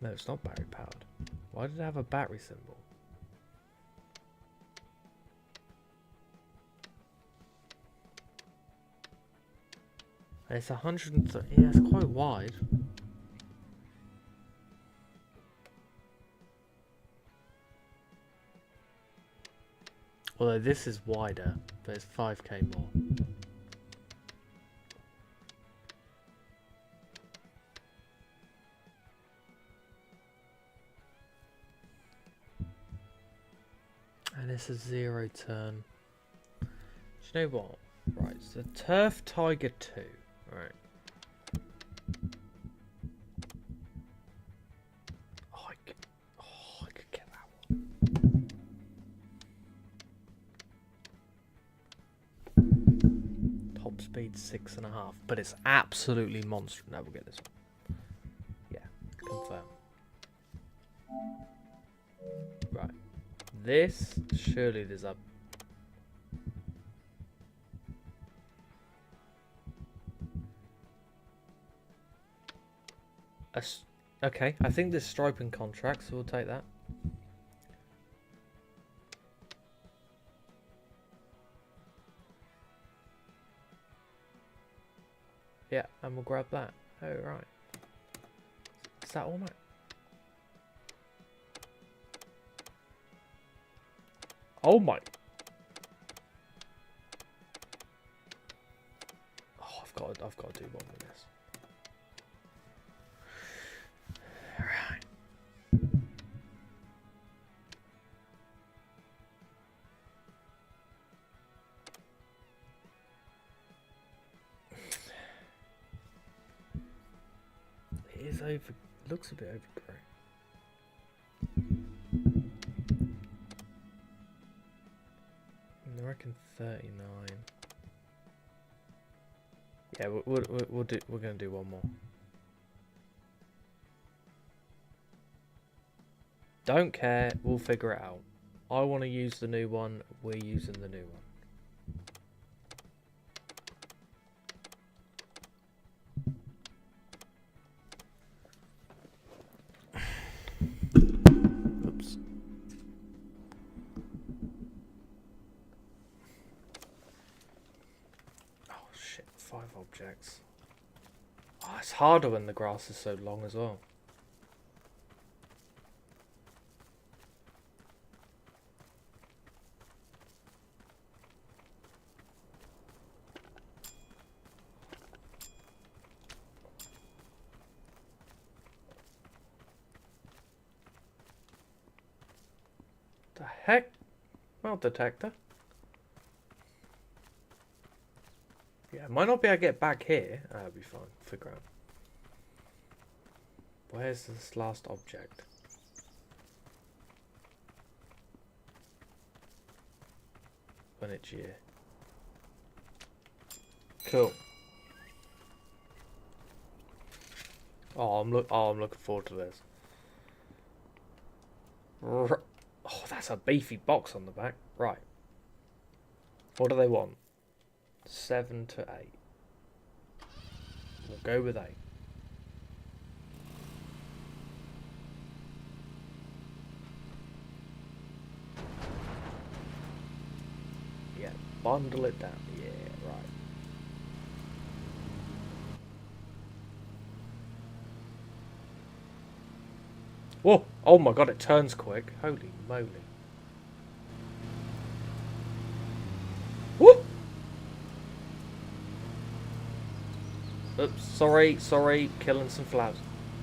No, it's not battery powered. Why did it have a battery symbol? And it's 130. Yeah, it's quite wide. Although this is wider, but it's 5k more. And it's a 0 turn. Do you know what? Right, so Turf Tiger 2. Right. Oh, I could get that one. Top speed 6.5, but it's absolutely monstrous. No, we'll get this one. Yeah, confirm. Right. This, surely there's a... Okay, I think there's striping contracts, so we'll take that. Yeah, and we'll grab that. Oh, right. Is that all, mate? Oh my! Oh, I've got to do one with this. Right. It is over. Looks a bit overgrown. I reckon 39. Yeah, we'll do. We're gonna do one more. Don't care. We'll figure it out. I want to use the new one. We're using the new one. Oops. Oh shit! 5 objects. Oh, it's harder when the grass is so long as well. The heck? Well, detector. Yeah, might not be able to get back here. That'll be fine. Figure out. Where's this last object? When it's year. Cool. Oh, I'm looking forward to this. Oh, that's a beefy box on the back. Right. What do they want? 7 to 8. We'll go with 8. Yeah, bundle it down. Yeah, right. Whoa! Oh my god, it turns quick. Holy moly. Woo! Oops, sorry, killing some flowers.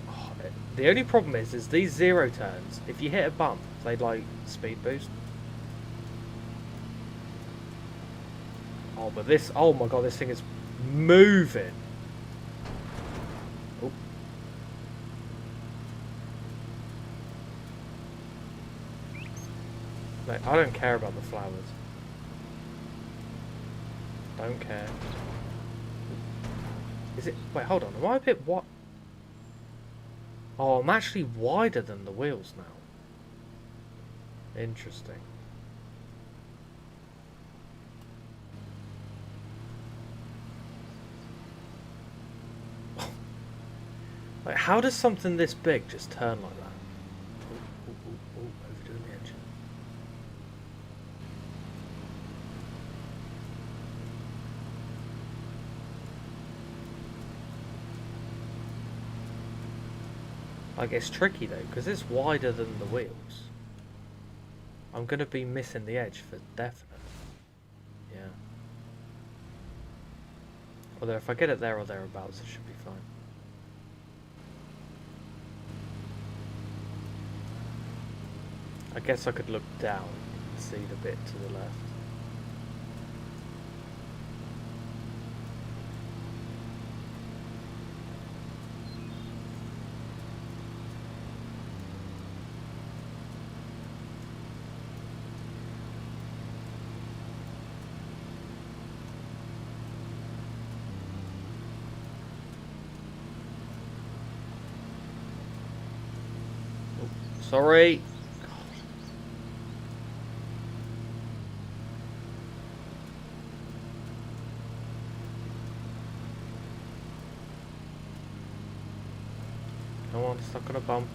Oh, the only problem is these zero turns, if you hit a bump, they like speed boost. Oh, but this, oh my god, this thing is moving. Oh. Mate, I don't care about the flowers. Don't care. Is it, wait, hold on, am I a bit what? Oh, I'm actually wider than the wheels now. Interesting. Like, how does something this big just turn like that? Oh, overdoing the engine. Like, it's tricky though, because it's wider than the wheels. I'm going to be missing the edge for definite. Yeah. Although if I get it there or thereabouts, it should be fine. I guess I could look down and see the bit to the left. Oh, sorry. Come on, stuck on a bump.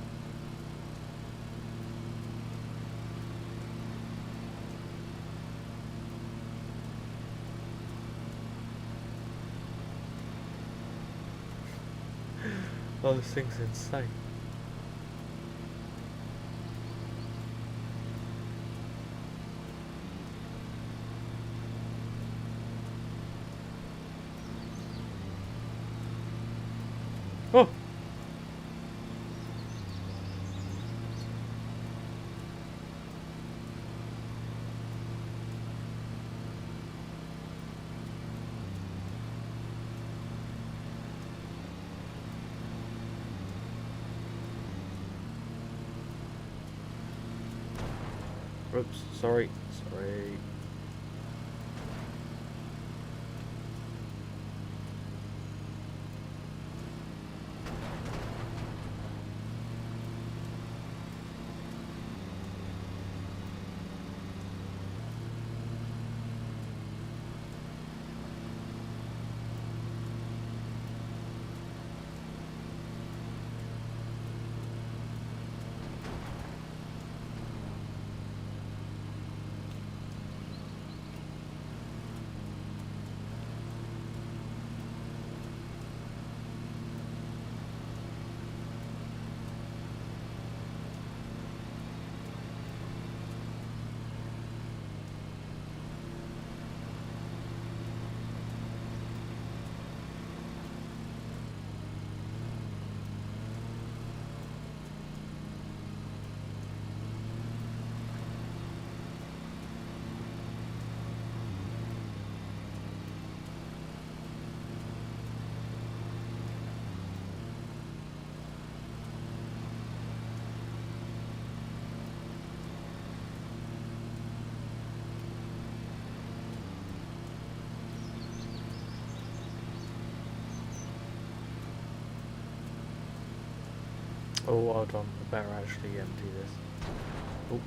Oh, this thing's insane. Oh! Oops, sorry. Oh, hold on. I better actually empty this. Oh.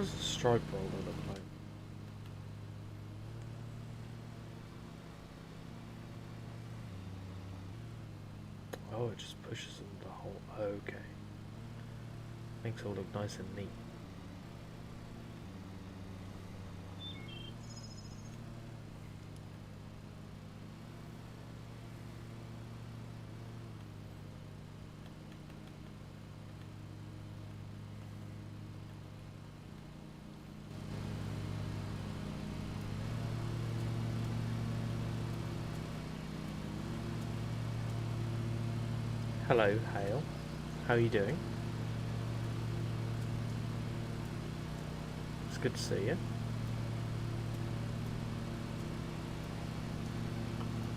does a stripe roller look like? Oh, it just pushes them the whole... Okay. Makes it all look nice and neat. Hello, Hale. How are you doing? It's good to see you.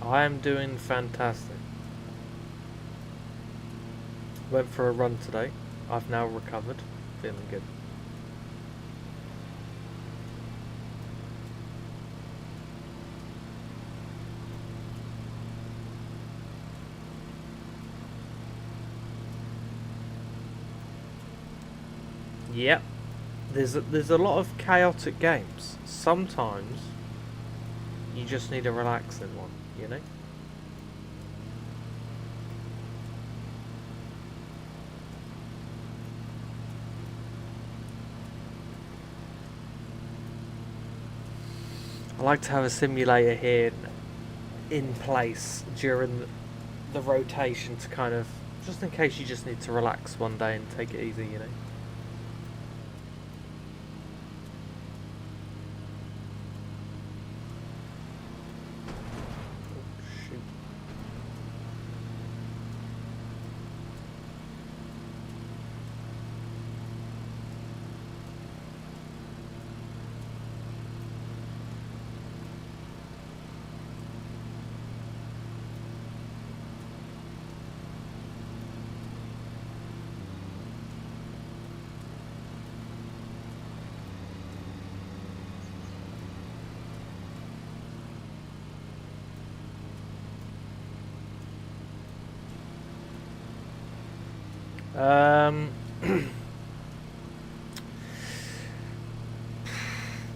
I am doing fantastic. Went for a run today. I've now recovered. Feeling good. Yep. There's a lot of chaotic games. Sometimes you just need a relaxing one, you know? I like to have a simulator here in place during the rotation to kind of, just in case you just need to relax one day and take it easy, you know?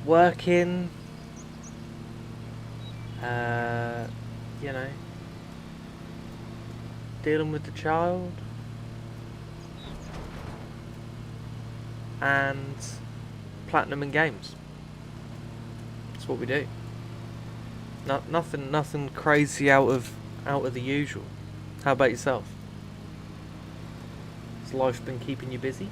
Working, you know, dealing with the child, and platinum in games. That's what we do. Nothing crazy out of the usual. How about yourself? Has life been keeping you busy?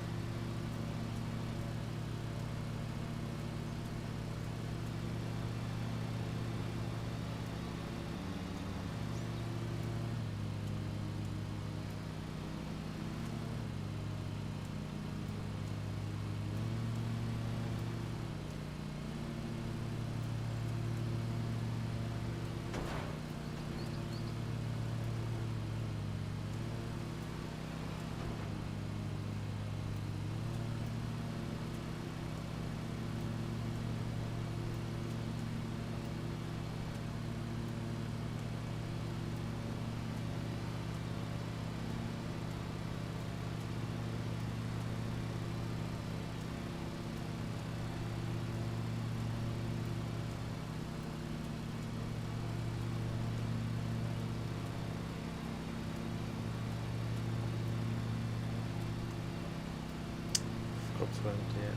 Forgot to empty it.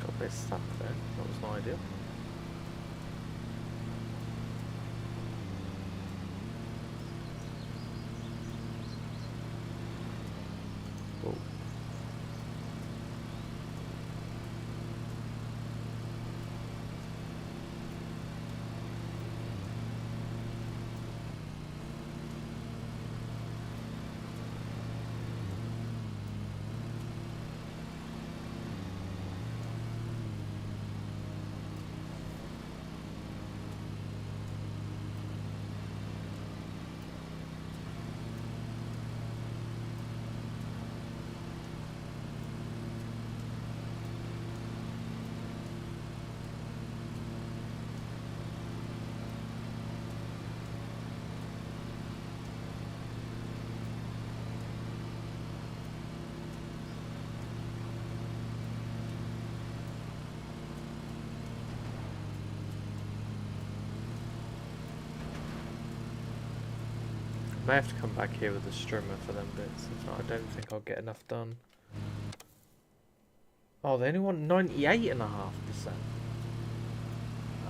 Got a bit stuck there. That was not ideal. may have to come back here with a strimmer for them bits. If not, I don't think I'll get enough done. Oh, they only want 98.5%.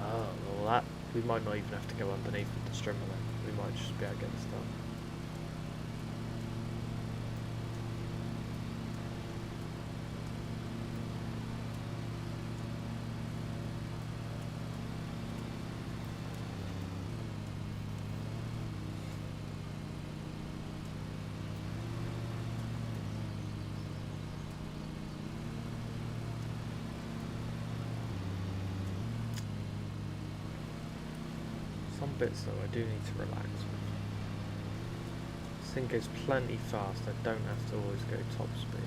Oh, well that... We might not even have to go underneath with the strimmer then. We might just be able to get this done. Some bits though I do need to relax with. This thing goes plenty fast, I don't have to always go top speed.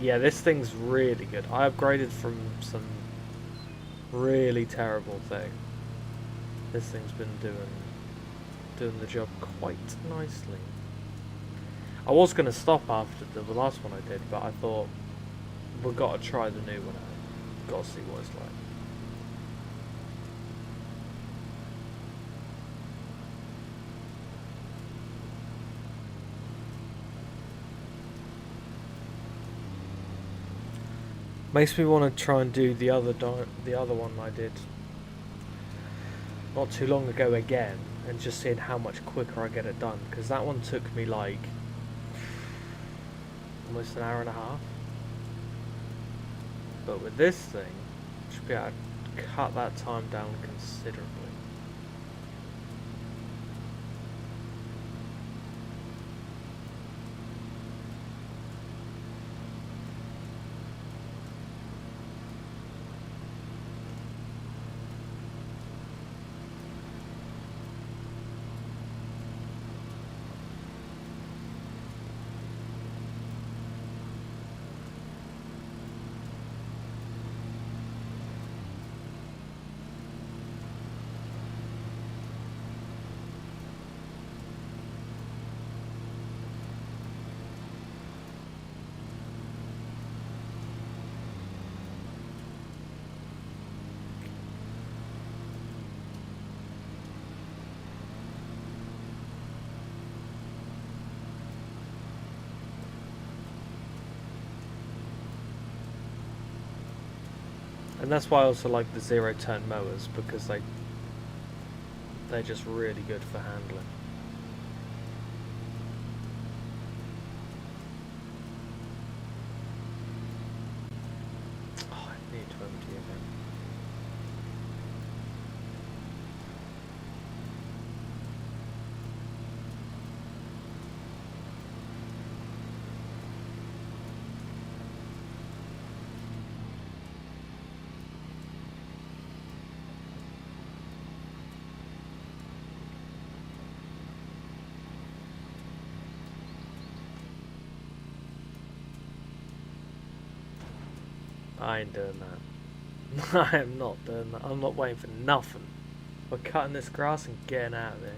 Yeah, this thing's really good. I upgraded from some really terrible thing. This thing's been doing the job quite nicely. I was going to stop after the last one I did, but I thought we've got to try the new one out. Got to see what it's like. Makes me want to try and do the other one I did not too long ago again, and just seeing how much quicker I get it done. Because that one took me like almost an hour and a half. But with this thing, I should be able to cut that time down considerably. And that's why I also like the zero-turn mowers, because they're just really good for handling. Oh, I need to empty again. I ain't doing that. I am not doing that. I'm not waiting for nothing. We're cutting this grass and getting out of there.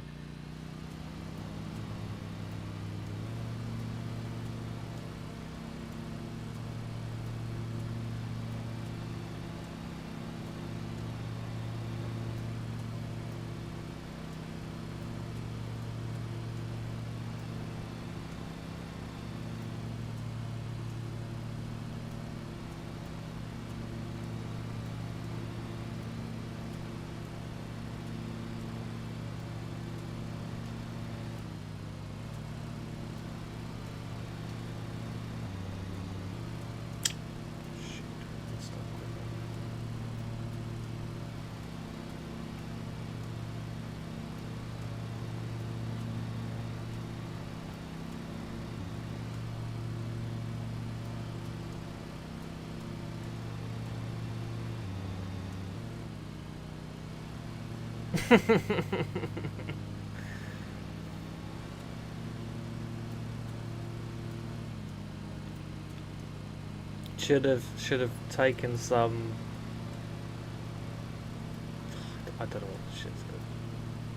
Should have taken some. I don't know what the shit's called.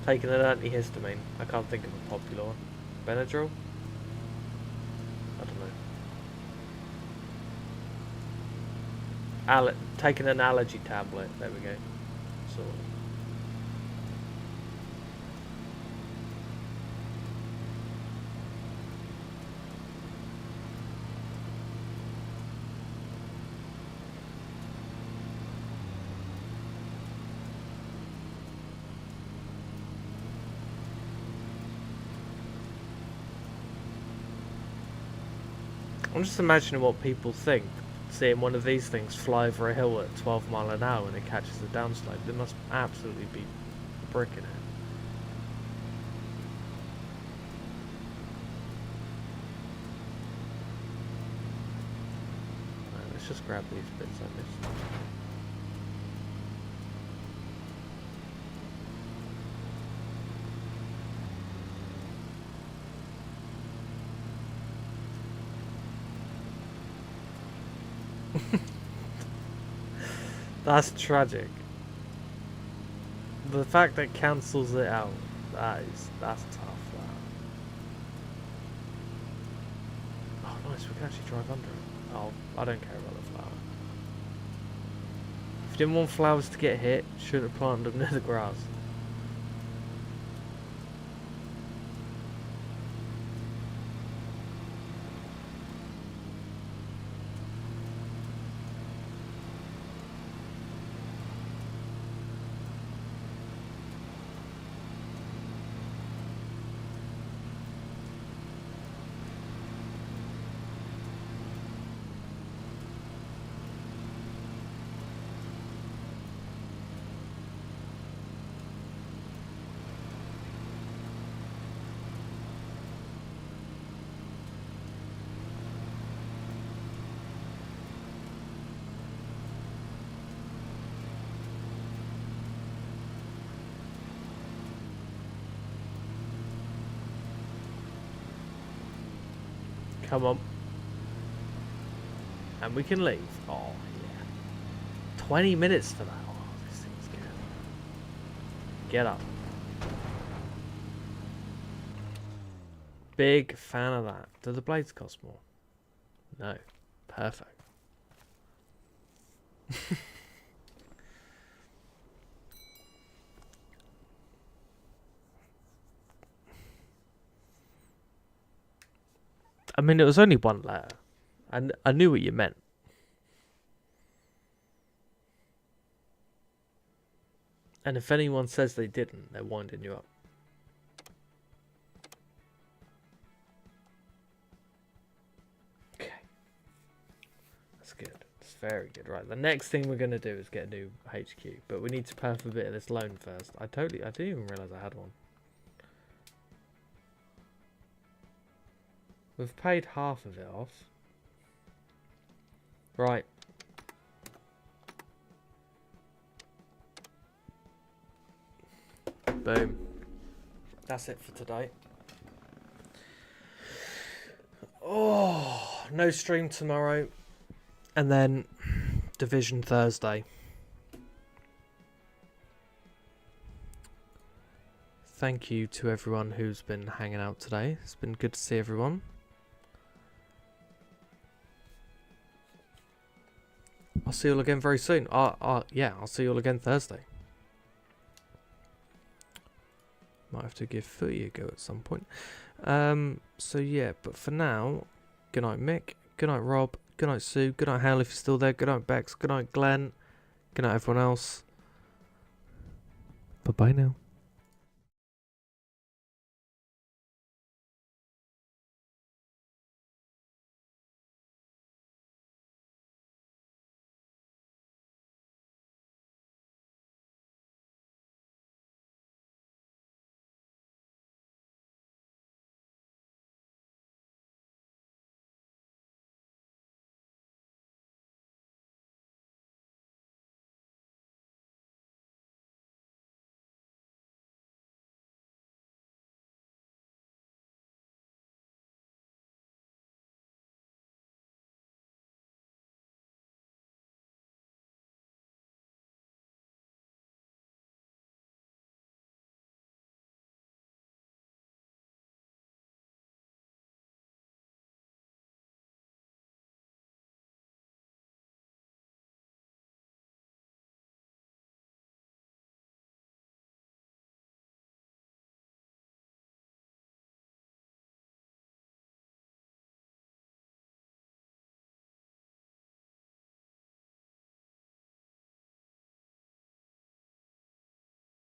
Taken an antihistamine. I can't think of a popular one. Benadryl? I don't know. Taking an allergy tablet. There we go. So. I'm just imagining what people think seeing one of these things fly over a hill at 12 mile an hour and it catches a downslope. They must absolutely be bricking it. Right, let's just grab these bits I missed. That's tragic. The fact that cancels it out, that's tough. That. Oh nice, we can actually drive under it. Oh, I don't care about the flower. If you didn't want flowers to get hit, you shouldn't have planted them near the grass. Come on. And we can leave. Oh, yeah. 20 minutes for that. Oh, this thing's good. Get up. Big fan of that. Do the blades cost more? No. Perfect. I mean, it was only one letter. And I knew what you meant. And if anyone says they didn't, they're winding you up. Okay. That's good. That's very good. Right, the next thing we're going to do is get a new HQ. But we need to pay off a bit of this loan first. I didn't even realise I had one. We've paid half of it off. Right. Boom. That's it for today. Oh, no stream tomorrow. And then Division Thursday. Thank you to everyone who's been hanging out today. It's been good to see everyone. I'll see you all again very soon. Yeah, I'll see you all again Thursday. Might have to give Footy a go at some point. So yeah, but for now, good night Mick, good night Rob, good night Sue, good night Hal if you're still there, good night Bex, good night Glenn, good night everyone else. Bye bye now.